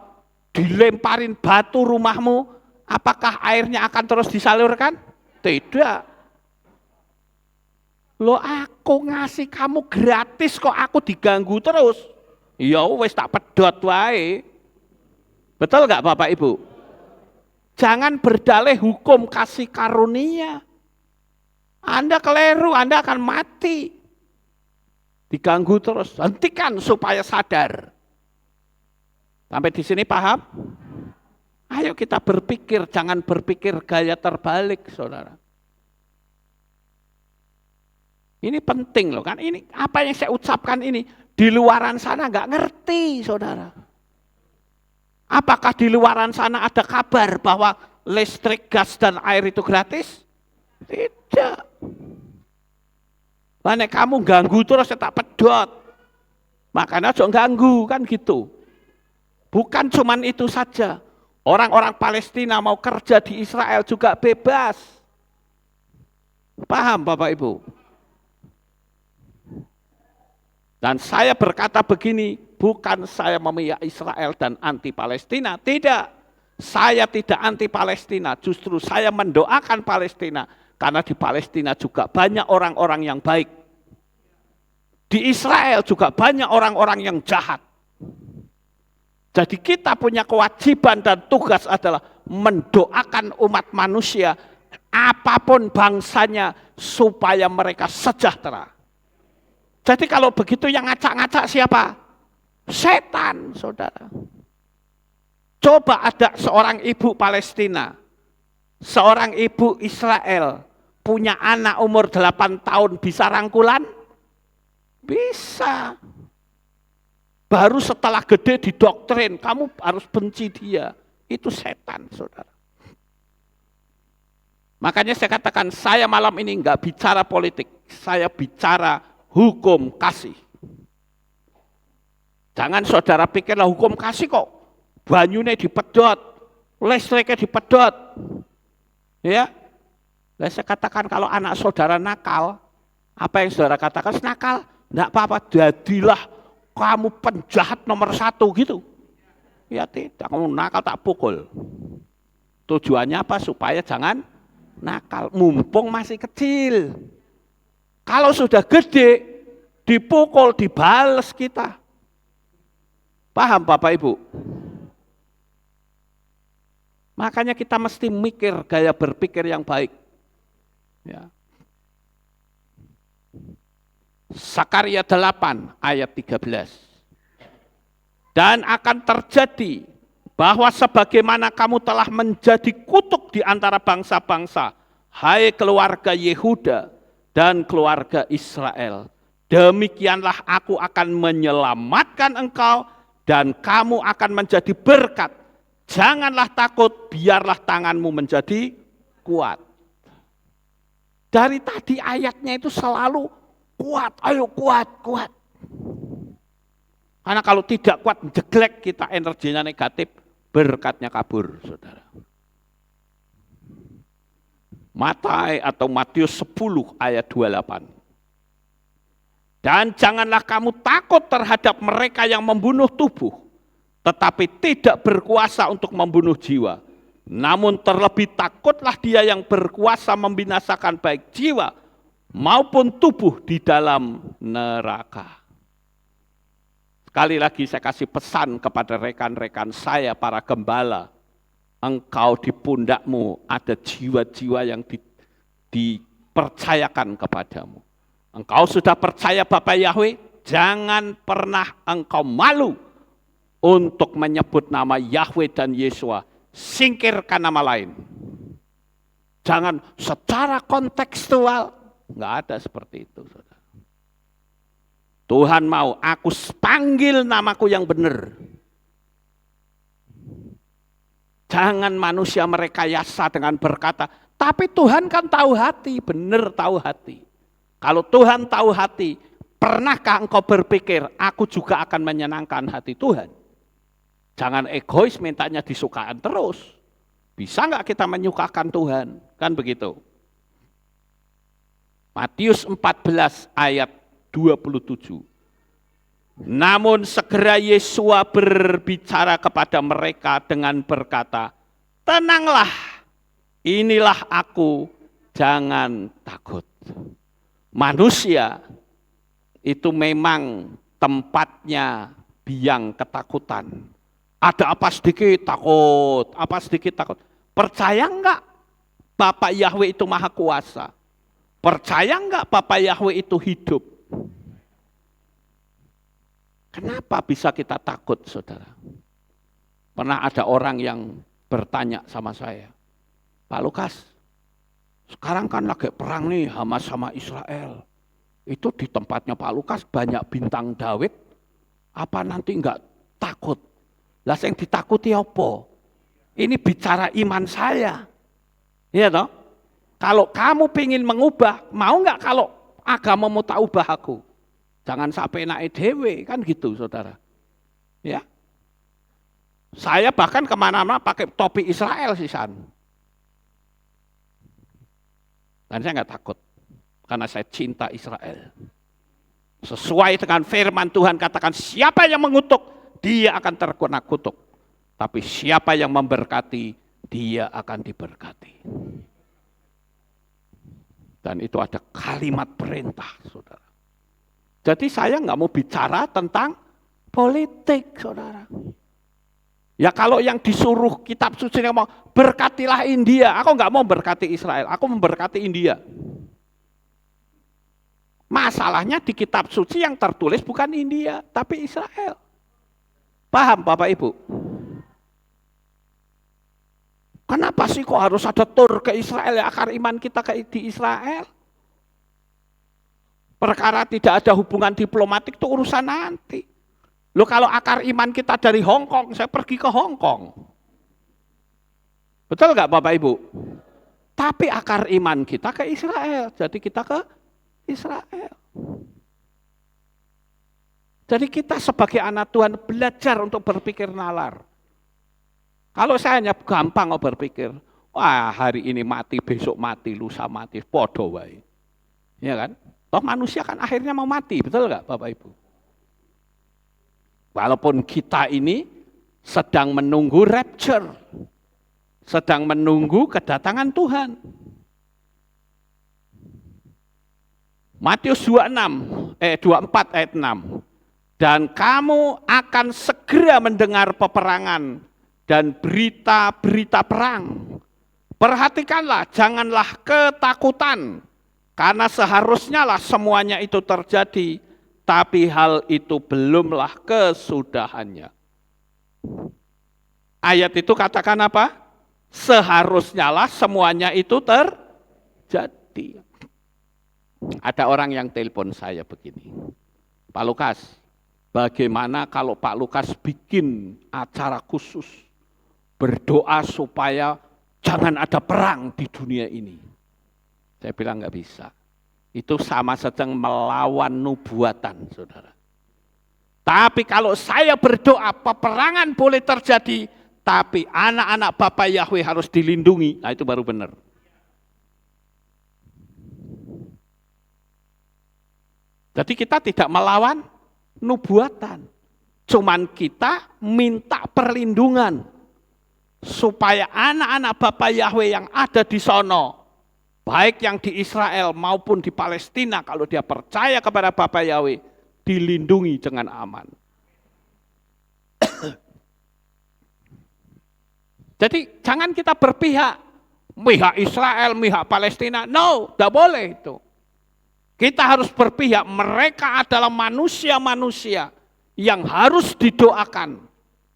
dilemparin batu rumahmu, apakah airnya akan terus disalurkan? Tidak. Loh aku ngasih kamu gratis kok aku diganggu terus? Ya wis tak pedot wae. Betul enggak Bapak Ibu? Jangan berdalih hukum kasih karunia. Anda keliru, Anda akan mati. Diganggu terus, hentikan supaya sadar. Sampai di sini paham? Ayo kita berpikir, jangan berpikir gaya terbalik, saudara. Ini penting loh kan, ini apa yang saya ucapkan ini, di luaran sana nggak ngerti, saudara. Apakah di luaran sana ada kabar bahwa listrik, gas, dan air itu gratis? Tidak. Mana kamu ganggu terus saya tak pedot. Makanya jangan ganggu kan gitu. Bukan cuman itu saja. Orang-orang Palestina mau kerja di Israel juga bebas. Paham Bapak Ibu? Dan saya berkata begini, bukan saya memihak Israel dan anti Palestina, tidak. Saya tidak anti Palestina, justru saya mendoakan Palestina. Karena di Palestina juga banyak orang-orang yang baik. Di Israel juga banyak orang-orang yang jahat. Jadi kita punya kewajiban dan tugas adalah mendoakan umat manusia, apapun bangsanya, supaya mereka sejahtera. Jadi kalau begitu yang ngacak-ngacak siapa? Setan, saudara. Coba ada seorang ibu Palestina, seorang ibu Israel, punya anak umur 8 tahun bisa rangkulan? Bisa. Baru setelah gede didoktrin, kamu harus benci dia. Itu setan, saudara. Makanya saya katakan, saya malam ini enggak bicara politik, saya bicara hukum kasih. Jangan saudara pikirlah hukum kasih kok, banyunya dipedot, listriknya dipedot. Ya, nah, saya katakan kalau anak saudara nakal, apa yang saudara katakan nakal? Enggak apa-apa, jadilah kamu penjahat nomor 1 gitu. Ya tidak, kamu nakal tak pukul. Tujuannya apa? Supaya jangan nakal, mumpung masih kecil. Kalau sudah gede, dipukul, dibales kita. Paham Bapak Ibu? Makanya kita mesti mikir gaya berpikir yang baik. Ya. Sakaria 8 ayat 13. Dan akan terjadi bahwa sebagaimana kamu telah menjadi kutuk di antara bangsa-bangsa, hai keluarga Yehuda dan keluarga Israel, demikianlah aku akan menyelamatkan engkau dan kamu akan menjadi berkat. Janganlah takut, biarlah tanganmu menjadi kuat. Dari tadi ayatnya itu selalu kuat, ayo kuat, kuat. Karena kalau tidak kuat, jeglek kita, energinya negatif, berkatnya kabur, saudara. Matius 10 ayat 28. Dan janganlah kamu takut terhadap mereka yang membunuh tubuh, tetapi tidak berkuasa untuk membunuh jiwa. Namun terlebih takutlah dia yang berkuasa membinasakan baik jiwa maupun tubuh di dalam neraka. Sekali lagi saya kasih pesan kepada rekan-rekan saya para gembala. Engkau di pundakmu ada jiwa-jiwa yang dipercayakan kepadamu. Engkau sudah percaya Bapa Yahweh, jangan pernah engkau malu untuk menyebut nama Yahweh dan Yesua. Singkirkan nama lain. Jangan secara kontekstual, enggak ada seperti itu, saudara. Tuhan mau aku panggil namaku yang benar. Jangan manusia merekayasa dengan berkata, tapi Tuhan kan tahu hati, benar tahu hati. Kalau Tuhan tahu hati, pernahkah engkau berpikir, aku juga akan menyenangkan hati Tuhan? Jangan egois mintanya disukakan terus. Bisa enggak kita menyukakan Tuhan? Kan begitu. Matius 14 ayat 27. Namun segera Yesua berbicara kepada mereka dengan berkata, tenanglah, inilah aku, jangan takut. Manusia itu memang tempatnya biang ketakutan. Ada apa sedikit takut, apa sedikit takut. Percaya enggak Bapak Yahweh itu maha kuasa? Percaya enggak Bapak Yahweh itu hidup? Kenapa bisa kita takut, saudara? Pernah ada orang yang bertanya sama saya, Pak Lukas, sekarang kan lagi perang nih Hamas sama Israel. Itu di tempatnya Pak Lukas banyak bintang Daud, apa nanti enggak takut? Lah yang ditakuti apa? Ini bicara iman saya. Iya toh? Kalau kamu pengen mengubah, mau enggak kalau agamamu tak ubah aku? Jangan sampai naik dewe, kan gitu saudara. Ya, saya bahkan kemana-mana pakai topi Israel sisan. Dan saya nggak takut, karena saya cinta Israel. Sesuai dengan firman Tuhan katakan, siapa yang mengutuk, dia akan terkena kutuk. Tapi siapa yang memberkati, dia akan diberkati. Dan itu ada kalimat perintah, saudara. Jadi saya nggak mau bicara tentang politik, saudara. Ya kalau yang disuruh kitab suci ngomong, berkatilah India. Aku nggak mau berkati Israel, aku memberkati India. Masalahnya di kitab suci yang tertulis bukan India, tapi Israel. Paham Bapak Ibu? Kenapa sih kok harus ada tur ke Israel, ya akar iman kita di Israel? Perkara tidak ada hubungan diplomatik itu urusan nanti. Loh kalau akar iman kita dari Hong Kong, saya pergi ke Hong Kong. Betul nggak Bapak Ibu? Tapi akar iman kita ke Israel, jadi kita ke Israel. Jadi kita sebagai anak Tuhan belajar untuk berpikir nalar. Kalau saya hanya gampang berpikir, wah hari ini mati, besok mati, lusa mati, podo wae. Ya kan? Toh manusia kan akhirnya mau mati, betul nggak Bapak Ibu? Walaupun kita ini sedang menunggu rapture, sedang menunggu kedatangan Tuhan. Matius 24 ayat 6. Dan kamu akan segera mendengar peperangan dan berita-berita perang. Perhatikanlah, janganlah ketakutan. Karena seharusnya lah semuanya itu terjadi, tapi hal itu belumlah kesudahannya. Ayat itu katakan apa? Seharusnya lah semuanya itu terjadi. Ada orang yang telepon saya begini, Pak Lukas, bagaimana kalau Pak Lukas bikin acara khusus, berdoa supaya jangan ada perang di dunia ini? Saya bilang nggak bisa. Itu sama sedang melawan nubuatan, saudara. Tapi kalau saya berdoa, peperangan boleh terjadi, tapi anak-anak Bapak Yahweh harus dilindungi. Nah itu baru benar. Jadi kita tidak melawan nubuatan. Cuman kita minta perlindungan supaya anak-anak Bapa Yahweh yang ada di sono, baik yang di Israel maupun di Palestina, kalau dia percaya kepada Bapa Yahweh, dilindungi dengan aman. Jadi jangan kita berpihak, pihak Israel, pihak Palestina. No, tidak boleh itu. Kita harus berpihak, mereka adalah manusia-manusia yang harus didoakan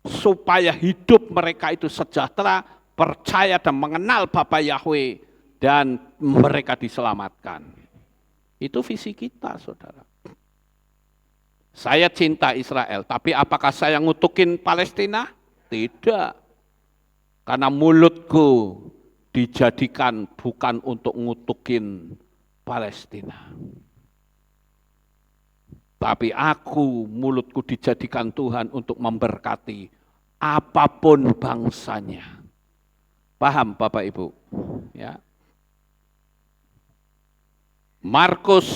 supaya hidup mereka itu sejahtera, percaya dan mengenal Bapa Yahweh, dan mereka diselamatkan. Itu visi kita, saudara. Saya cinta Israel, tapi apakah saya ngutukin Palestina? Tidak. Karena mulutku dijadikan bukan untuk ngutukin Palestina. Tapi mulutku dijadikan Tuhan untuk memberkati apapun bangsanya. Paham Bapak Ibu? Ya. Markus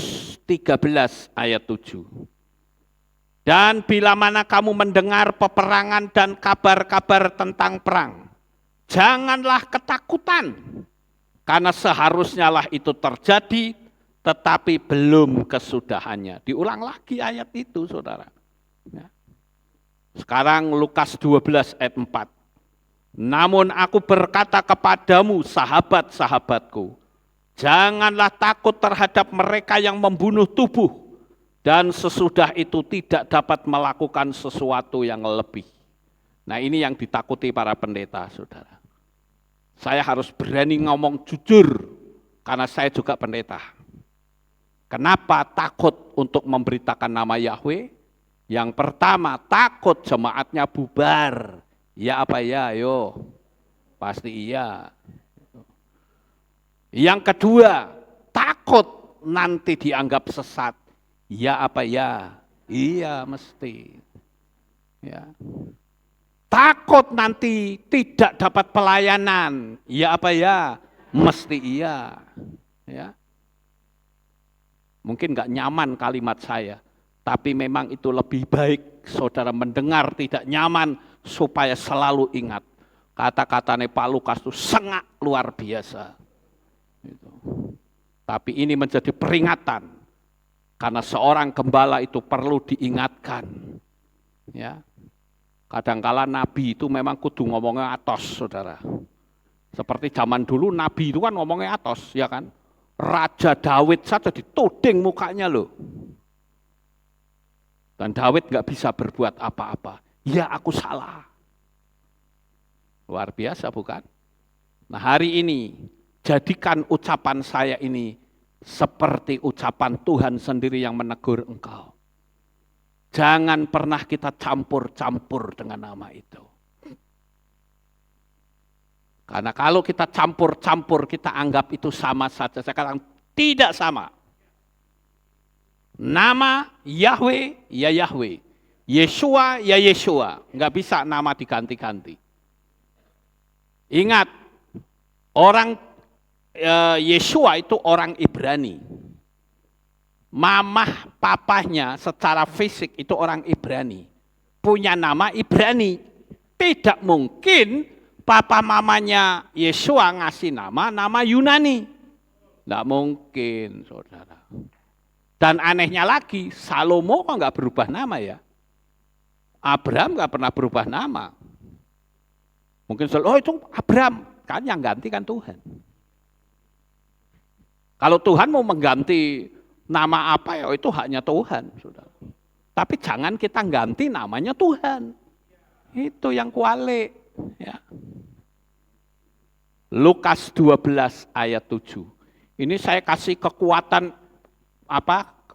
13 ayat 7. Dan bila mana kamu mendengar peperangan dan kabar-kabar tentang perang, janganlah ketakutan, karena seharusnya lah itu terjadi, tetapi belum kesudahannya. Diulang lagi ayat itu, saudara. Ya. Sekarang Lukas 12 ayat 4. Namun aku berkata kepadamu, sahabat-sahabatku, janganlah takut terhadap mereka yang membunuh tubuh, dan sesudah itu tidak dapat melakukan sesuatu yang lebih. Nah, ini yang ditakuti para pendeta, saudara. Saya harus berani ngomong jujur, karena saya juga pendeta. Kenapa takut untuk memberitakan nama Yahweh? Yang pertama, takut jemaatnya bubar. Ya apa ya, ayo. Pasti iya. Yang kedua, takut nanti dianggap sesat. Ya apa ya? Iya mesti. Ya. Takut nanti tidak dapat pelayanan. Ya apa ya? Mesti iya. Ya. Mungkin nggak nyaman kalimat saya, tapi memang itu lebih baik saudara mendengar tidak nyaman supaya selalu ingat. Kata-katanya Pak Lukas itu sangat luar biasa. Tapi ini menjadi peringatan, karena seorang gembala itu perlu diingatkan. Ya. Kadangkala nabi itu memang kudu ngomongnya atos, saudara. Seperti zaman dulu nabi itu kan ngomongnya atos, ya kan? Raja Daud saja dituding mukanya loh. Dan Daud nggak bisa berbuat apa-apa. Ya aku salah. Luar biasa bukan? Nah hari ini, jadikan ucapan saya ini seperti ucapan Tuhan sendiri yang menegur engkau. Jangan pernah kita campur-campur dengan nama itu. Karena kalau kita campur-campur, kita anggap itu sama saja. Sekarang tidak sama. Nama Yahweh, ya Yahweh. Yeshua, ya Yeshua. Enggak bisa nama diganti-ganti. Ingat, orang Yeshua itu orang Ibrani. Mamah papahnya secara fisik itu orang Ibrani. Punya nama Ibrani. Tidak mungkin papa mamanya Yeshua ngasih nama Yunani. Tidak mungkin, saudara. Dan anehnya lagi, Salomo kok nggak berubah nama ya? Abraham nggak pernah berubah nama. Mungkin oh itu Abraham, kan yang ganti kan Tuhan. Kalau Tuhan mau mengganti nama apa ya itu haknya Tuhan, saudara. Tapi jangan kita ganti namanya Tuhan. Itu yang kualik. Ya. Lukas 12 ayat 7. Ini saya kasih kekuatan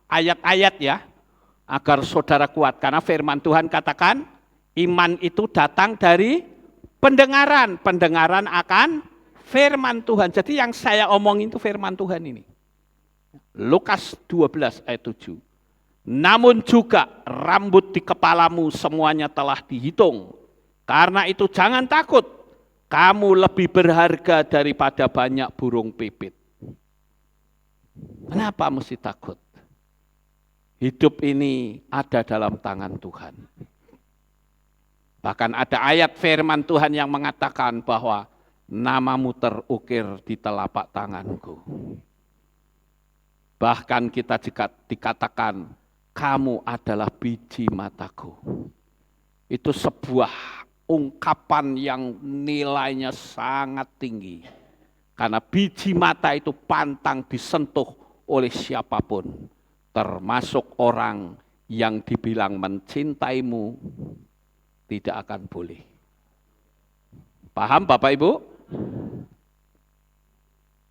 ayat-ayat ya, agar saudara kuat. Karena firman Tuhan katakan, iman itu datang dari pendengaran. Pendengaran akan firman Tuhan. Jadi yang saya omongin itu firman Tuhan ini. Lukas 12 ayat 7. Namun juga rambut di kepalamu semuanya telah dihitung. Karena itu jangan takut, kamu lebih berharga daripada banyak burung pipit. Kenapa mesti takut? Hidup ini ada dalam tangan Tuhan. Bahkan ada ayat firman Tuhan yang mengatakan bahwa namamu terukir di telapak tanganku. Bahkan kita jika dikatakan kamu adalah biji mataku. Itu sebuah ungkapan yang nilainya sangat tinggi. Karena biji mata itu pantang disentuh oleh siapapun. Termasuk orang yang dibilang mencintaimu tidak akan boleh. Paham Bapak Ibu?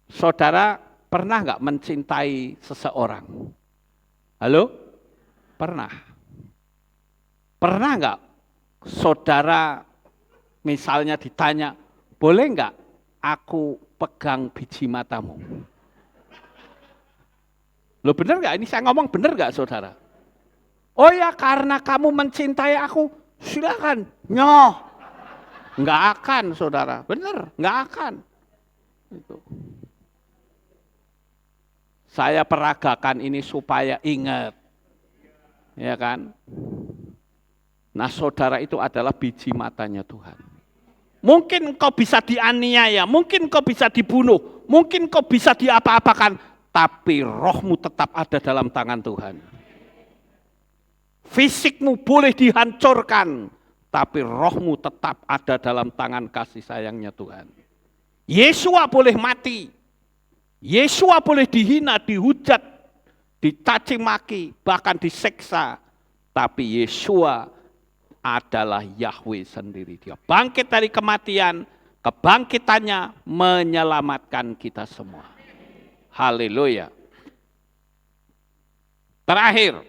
Saudara pernah nggak mencintai seseorang? Halo? Pernah. Pernah nggak saudara misalnya ditanya, boleh nggak aku pegang biji matamu? Loh benar nggak? Ini saya ngomong benar nggak saudara? Oh ya karena kamu mencintai aku, silakan. Nyoh. Nggak akan saudara, benar nggak akan. Itu. Saya peragakan ini supaya ingat. Ya kan? Nah saudara itu adalah biji matanya Tuhan. Mungkin kau bisa dianiaya, mungkin kau bisa dibunuh, mungkin kau bisa diapa-apakan. Tapi rohmu tetap ada dalam tangan Tuhan. Fisikmu boleh dihancurkan, tapi rohmu tetap ada dalam tangan kasih sayangnya Tuhan. Yesua boleh mati, Yesua boleh dihina, dihujat, dicaci maki, bahkan diseksa. Tapi Yesua adalah Yahweh sendiri. Dia bangkit dari kematian, kebangkitannya menyelamatkan kita semua. Haleluya. Terakhir,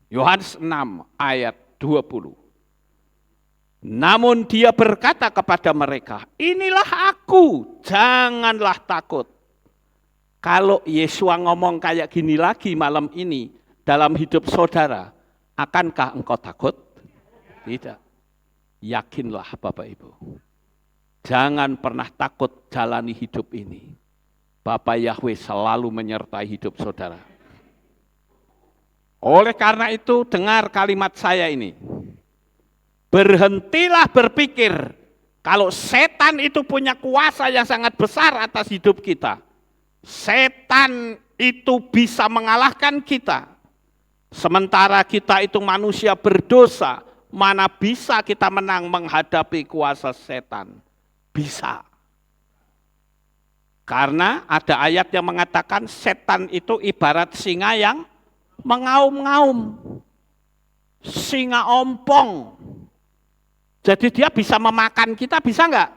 Yohanes 6 ayat 20. Namun dia berkata kepada mereka, inilah aku, janganlah takut. Kalau Yesua ngomong kayak gini lagi malam ini dalam hidup saudara, akankah engkau takut? Tidak. Yakinlah Bapak Ibu. Jangan pernah takut jalani hidup ini. Bapa Yahweh selalu menyertai hidup saudara. Oleh karena itu, dengar kalimat saya ini. Berhentilah berpikir kalau setan itu punya kuasa yang sangat besar atas hidup kita. Setan itu bisa mengalahkan kita. Sementara kita itu manusia berdosa, mana bisa kita menang menghadapi kuasa setan? Bisa. Karena ada ayat yang mengatakan setan itu ibarat singa yang mengaum-ngaum. Singa ompong. Jadi dia bisa memakan kita, bisa enggak?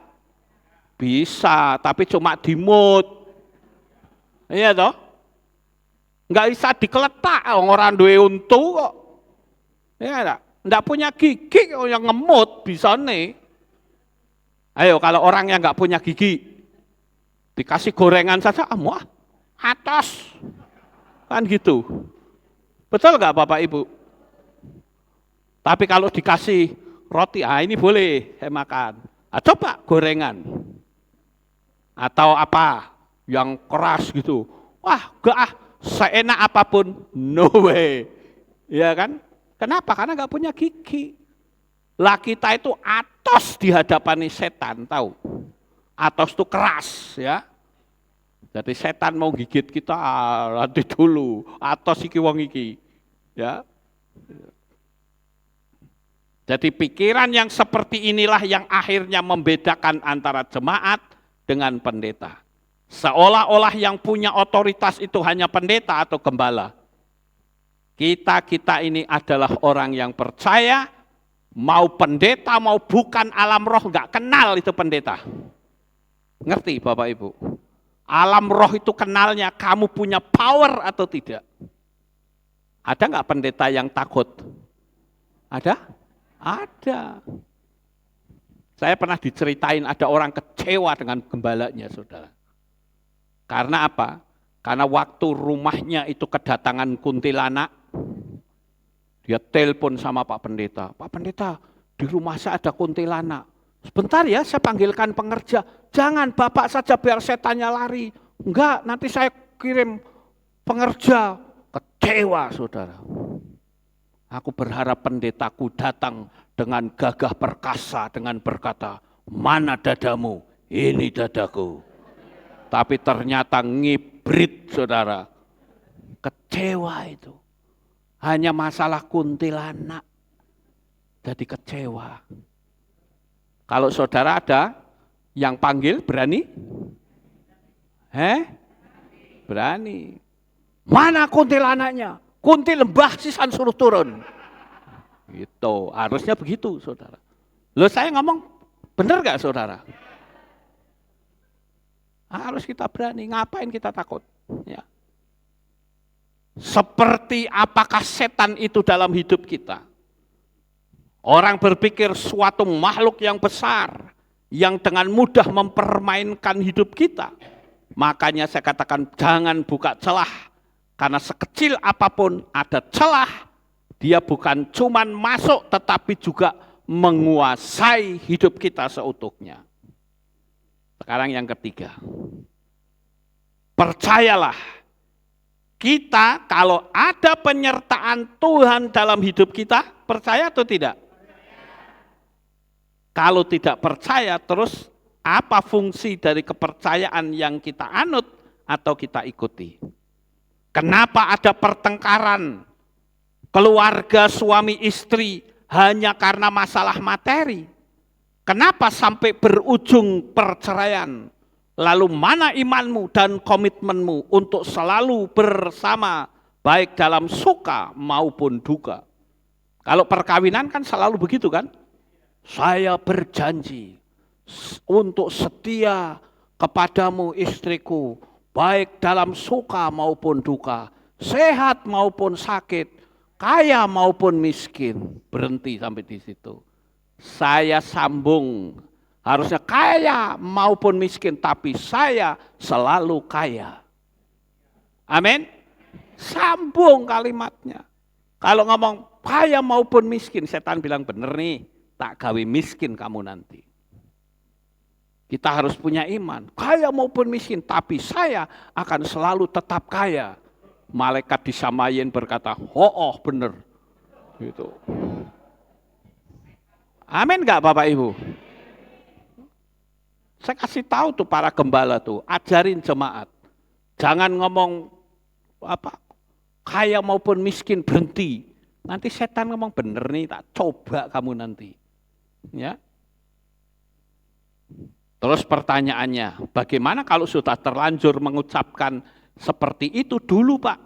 Bisa, tapi cuma di mood. Iya toh? Enggak bisa dikeletak, orang duwe untu kok. Iya enggak? Enggak punya gigi yang ngemut bisa nih. Ayo kalau orang yang enggak punya gigi, dikasih gorengan saja, wah, atas. Kan gitu. Betul nggak Bapak Ibu? Tapi kalau dikasih roti, ini boleh saya makan. Coba gorengan. Atau apa, yang keras gitu. Wah, seenak apapun, no way. Ya kan? Kenapa? Karena nggak punya gigi. Lah kita itu atos di hadapan setan, tahu? Atos itu keras ya. Jadi setan mau gigit kita nanti dulu. Atos iki wong iki. Ya. Jadi pikiran yang seperti inilah yang akhirnya membedakan antara jemaat dengan pendeta. Seolah-olah yang punya otoritas itu hanya pendeta atau gembala. Kita ini adalah orang yang percaya, mau pendeta mau bukan alam roh, enggak kenal itu pendeta. Ngerti Bapak Ibu? Alam roh itu kenalnya kamu punya power atau tidak. Ada nggak pendeta yang takut? Ada? Ada. Saya pernah diceritain ada orang kecewa dengan gembalanya saudara. Karena apa? Karena waktu rumahnya itu kedatangan kuntilanak, dia telepon sama Pak Pendeta. Pak Pendeta, di rumah saya ada kuntilanak. Sebentar ya, saya panggilkan pengerja. Jangan Bapak saja biar setannya lari. Enggak, nanti saya kirim pengerja. kecewa, saudara. Aku berharap pendetaku datang dengan gagah perkasa, dengan berkata, mana dadamu? Ini dadaku. Tapi ternyata ngibrit, saudara. Kecewa itu. Hanya masalah kuntilanak. Jadi kecewa. Kalau saudara ada yang panggil, berani? Berani. Mana kuntilanaknya? Kuntil lembah sisan suruh turun. Itu harusnya begitu, saudara. Loh, saya ngomong benar gak, saudara? Harus kita berani. Ngapain kita takut? Ya. Seperti apakah setan itu dalam hidup kita? Orang berpikir suatu makhluk yang besar, yang dengan mudah mempermainkan hidup kita. Makanya saya katakan jangan buka celah. Karena sekecil apapun ada celah, dia bukan cuman masuk tetapi juga menguasai hidup kita seutuhnya. Sekarang yang ketiga. Percayalah, kita kalau ada penyertaan Tuhan dalam hidup kita, percaya atau tidak? Kalau tidak percaya, terus apa fungsi dari kepercayaan yang kita anut atau kita ikuti? Kenapa ada pertengkaran keluarga suami istri hanya karena masalah materi? Kenapa sampai berujung perceraian? Lalu mana imanmu dan komitmenmu untuk selalu bersama baik dalam suka maupun duka? Kalau perkawinan kan selalu begitu kan? Saya berjanji untuk setia kepadamu istriku, baik dalam suka maupun duka, sehat maupun sakit, kaya maupun miskin. Berhenti sampai di situ. Saya sambung, harusnya kaya maupun miskin, tapi saya selalu kaya. Amin. Sambung kalimatnya. Kalau ngomong kaya maupun miskin, setan bilang bener nih, tak gawe miskin kamu nanti. Kita harus punya iman, kaya maupun miskin, tapi saya akan selalu tetap kaya. Malaikat disamain berkata, oh bener. Gitu. Amin enggak Bapak Ibu? Saya kasih tahu tuh para gembala tuh, ajarin jemaat. Jangan ngomong apa kaya maupun miskin, berhenti. Nanti setan ngomong bener nih, tak coba kamu nanti. Ya. Terus pertanyaannya, bagaimana kalau sudah terlanjur mengucapkan seperti itu dulu Pak?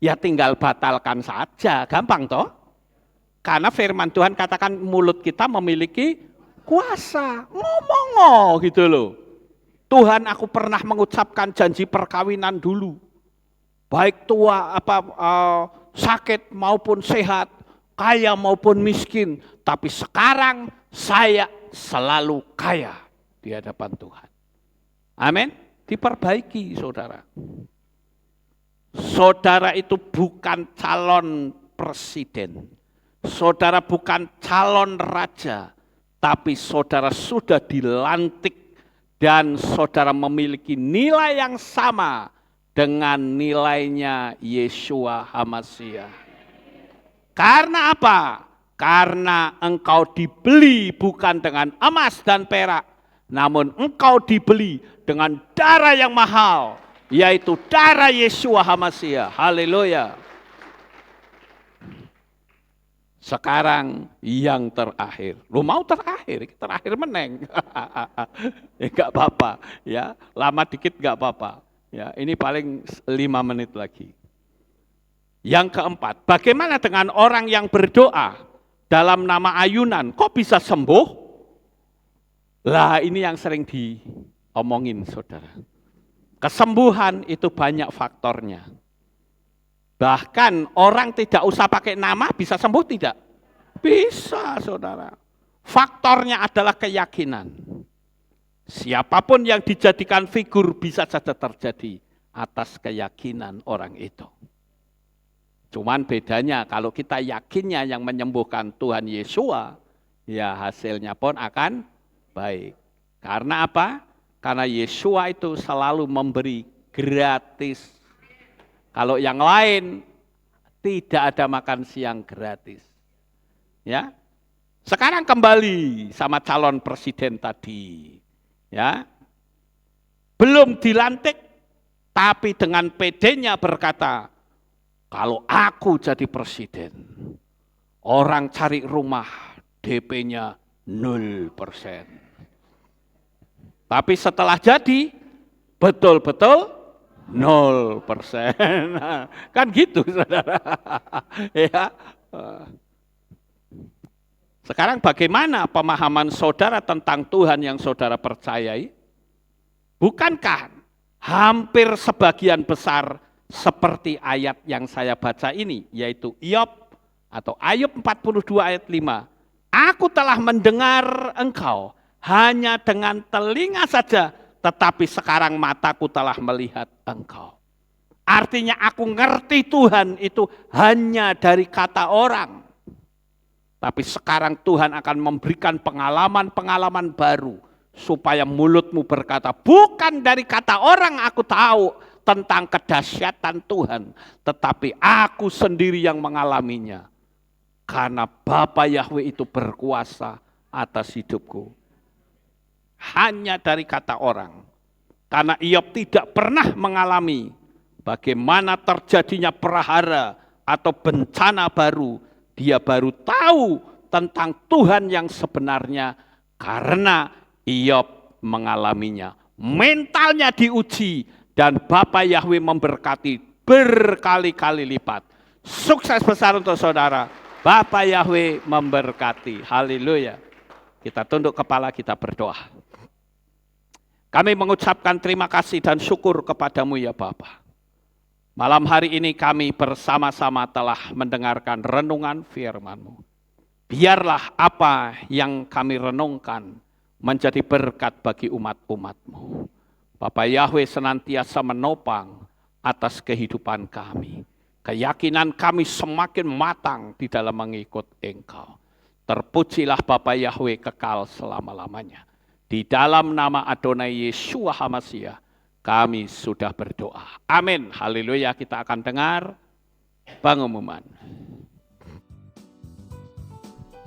Ya tinggal batalkan saja, gampang toh? Karena firman Tuhan katakan mulut kita memiliki kuasa, ngomong gitu loh. Tuhan, aku pernah mengucapkan janji perkawinan dulu. Baik tua sakit maupun sehat, kaya maupun miskin, tapi sekarang saya selalu kaya di hadapan Tuhan. Amin. Diperbaiki saudara. Saudara itu bukan calon presiden. Saudara bukan calon raja. Tapi saudara sudah dilantik dan saudara memiliki nilai yang sama dengan nilainya Yeshua HaMashiach. Karena apa? Karena engkau dibeli bukan dengan emas dan perak, namun engkau dibeli dengan darah yang mahal, yaitu darah Yeshua HaMashiach. Haleluya. Sekarang yang terakhir. Lu mau terakhir meneng. Ya enggak apa-apa, ya. Lama dikit enggak apa-apa. Ya, ini paling 5 menit lagi. Yang keempat, bagaimana dengan orang yang berdoa dalam nama ayunan, kok bisa sembuh? Lah ini yang sering diomongin saudara. Kesembuhan itu banyak faktornya. Bahkan orang tidak usah pakai nama bisa sembuh tidak? Bisa saudara. Faktornya adalah keyakinan. Siapapun yang dijadikan figur bisa saja terjadi atas keyakinan orang itu. Cuman bedanya kalau kita yakinnya yang menyembuhkan Tuhan Yeshua, ya hasilnya pun akan baik. Karena apa? Karena Yeshua itu selalu memberi gratis. Kalau yang lain tidak ada makan siang gratis. Ya. Sekarang kembali sama calon presiden tadi. Ya. Belum dilantik, tapi dengan PD-nya berkata, kalau aku jadi presiden, orang cari rumah DP-nya 0%. Tapi setelah jadi, betul-betul 0%. Kan gitu, saudara. Ya. Sekarang bagaimana pemahaman saudara tentang Tuhan yang saudara percayai? Bukankah hampir sebagian besar seperti ayat yang saya baca ini, yaitu Iyob atau Ayub 42 ayat 5. Aku telah mendengar engkau hanya dengan telinga saja, tetapi sekarang mataku telah melihat engkau. Artinya aku ngerti Tuhan itu hanya dari kata orang. Tapi sekarang Tuhan akan memberikan pengalaman-pengalaman baru. Supaya mulutmu berkata, bukan dari kata orang aku tahu tentang kedahsyatan Tuhan. Tetapi aku sendiri yang mengalaminya. Karena Bapa Yahweh itu berkuasa atas hidupku. Hanya dari kata orang. Karena Iyob tidak pernah mengalami bagaimana terjadinya prahara atau bencana baru. Dia baru tahu tentang Tuhan yang sebenarnya karena Iyob mengalaminya. Mentalnya diuji dan Bapa Yahweh memberkati berkali-kali lipat. Sukses besar untuk saudara. Bapa Yahweh memberkati. Haleluya. Kita tunduk kepala, kita berdoa. Kami mengucapkan terima kasih dan syukur kepadamu ya Bapa. Malam hari ini kami bersama-sama telah mendengarkan renungan firman-Mu. Biarlah apa yang kami renungkan menjadi berkat bagi umat-umat-Mu. Bapa Yahweh senantiasa menopang atas kehidupan kami. Keyakinan kami semakin matang di dalam mengikut Engkau. Terpujilah Bapa Yahweh kekal selama-lamanya. Di dalam nama Adonai Yeshua HaMashiach. Kami sudah berdoa. Amin. Haleluya. Kita akan dengar pengumuman.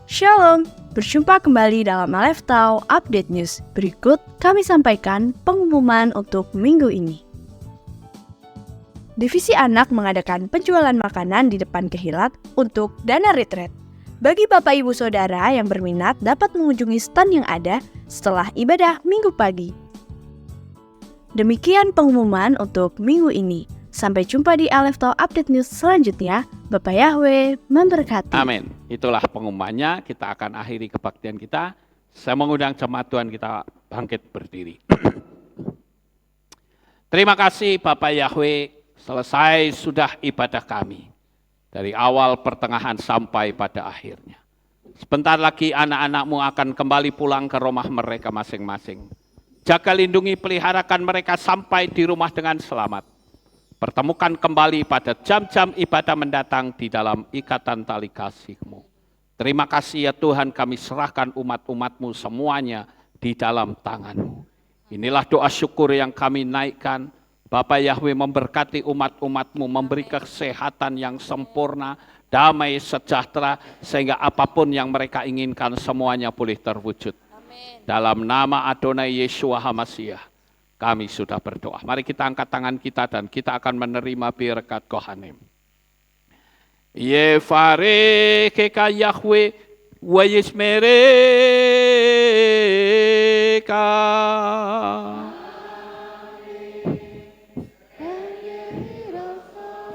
Shalom. Berjumpa kembali dalam Aleph Tau Update News. Berikut kami sampaikan pengumuman untuk minggu ini. Divisi Anak mengadakan penjualan makanan di depan Kehilat untuk dana retret. Bagi Bapak Ibu Saudara yang berminat dapat mengunjungi stand yang ada setelah ibadah minggu pagi. Demikian pengumuman untuk minggu ini. Sampai jumpa di Aleph Tau Update News selanjutnya. Bapak Yahweh memberkati. Amin. Itulah pengumumannya. Kita akan akhiri kebaktian kita. Saya mengundang jemaat Tuhan kita bangkit berdiri. Terima kasih Bapak Yahweh. Selesai sudah ibadah kami. Dari awal pertengahan sampai pada akhirnya. Sebentar lagi anak-anakmu akan kembali pulang ke rumah mereka masing-masing. Jaga, lindungi, peliharakan mereka sampai di rumah dengan selamat. Pertemukan kembali pada jam-jam ibadah mendatang di dalam ikatan tali kasih-Mu. Terima kasih ya Tuhan, kami serahkan umat-umat-Mu semuanya di dalam tangan-Mu. Inilah doa syukur yang kami naikkan. Bapa Yahweh memberkati umat-umat-Mu, memberi kesehatan yang sempurna, damai, sejahtera, sehingga apapun yang mereka inginkan semuanya boleh terwujud. Dalam nama Adonai Yeshua HaMashiach, kami sudah berdoa. Mari kita angkat tangan kita dan kita akan menerima berkat Kohanim. Yefareka Yahweh wa yismereka.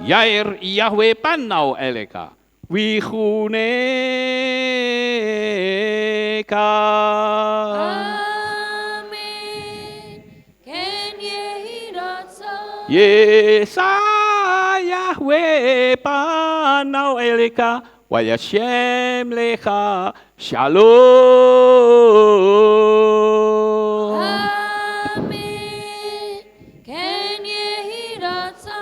Yair Yahweh panau eleka. Wihuneka. Amen. Ken Yehiratsa. Yesayahwe panau eleka. Wayashem lecha. Shalom. Amen. Ken Yehiratsa.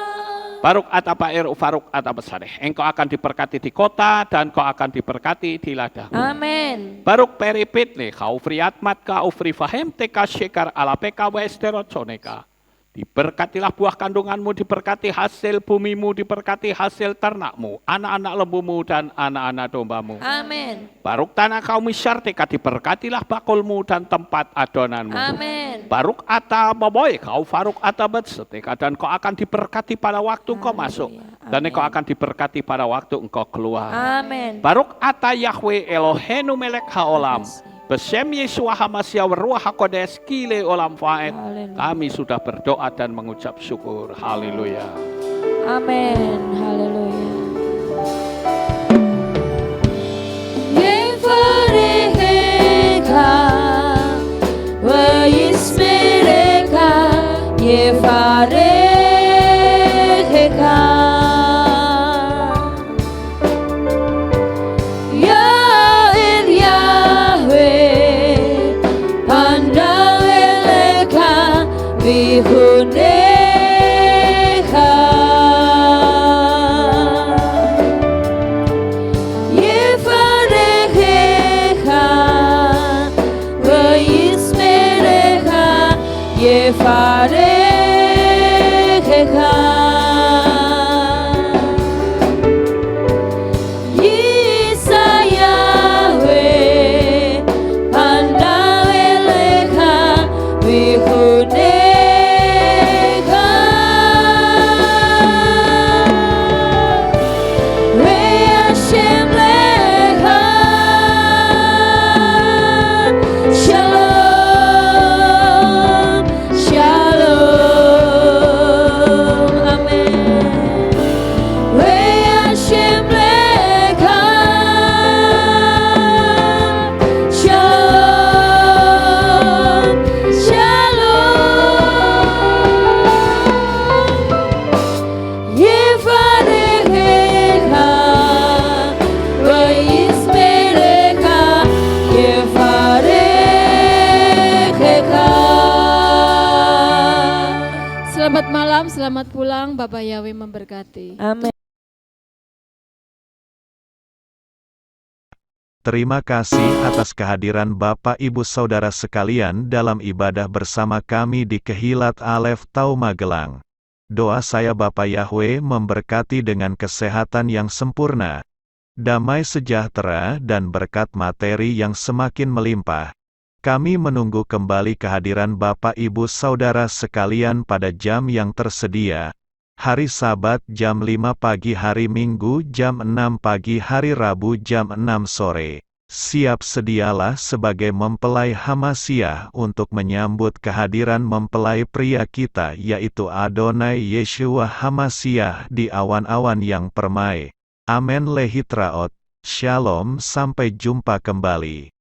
Baruk atapair ufaruk atabasareh. Engkau akan diberkati di kota dan kau akan diberkati di ladang. Amen. Baruk peripit le kau friatmat ka ufri fahem teka shekar ala peka wa esterot soneka. Diberkatilah buah kandunganmu, diberkati hasil bumimu, diberkati hasil ternakmu, anak-anak lembumu dan anak-anak dombamu. Amin. Baruk tanah kaum Isyarteka, diberkatilah bakulmu dan tempat adonanmu. Amin. Baruk ata boboy kau faruk ata betseteka, dan kau akan diberkati pada waktu engkau masuk, dan engkau akan diberkati pada waktu engkau keluar. Amin. Baruk ata Yahweh Elohenu melek haolam, besem Yeshua Hamasya Ruach HaKodes kile olam faed. Haleluya. Kami sudah berdoa dan mengucap syukur. Haleluya. Amin. Haleluya. Yefareka, Vayismereka, Yefareka. Ya el Yahweh, pandang eleka, vihuneha. Yefareha, Vayismereha, Yefareha. Yesayahweh, pandang eleha, vihuneha. Hashem lecha, shalom, shalom, amen. Hashem lecha, shalom, shalom. Yefareha, Vayismereha, Yefareha. Selamat malam, selamat pulang. Bapak Yahweh memberkati. Amin. Terima kasih atas kehadiran Bapak Ibu Saudara sekalian dalam ibadah bersama kami di Kehilat Alef Tau Magelang. Doa saya Bapak Yahweh memberkati dengan kesehatan yang sempurna, damai sejahtera dan berkat materi yang semakin melimpah. Kami menunggu kembali kehadiran Bapak Ibu Saudara sekalian pada jam yang tersedia. Hari Sabat jam 5 pagi, hari Minggu jam 6 pagi, hari Rabu jam 6 sore. Siap sedialah sebagai mempelai Hamasya untuk menyambut kehadiran mempelai pria kita yaitu Adonai Yeshua Hamasya di awan-awan yang permai. Amen lehitraot. Shalom, sampai jumpa kembali.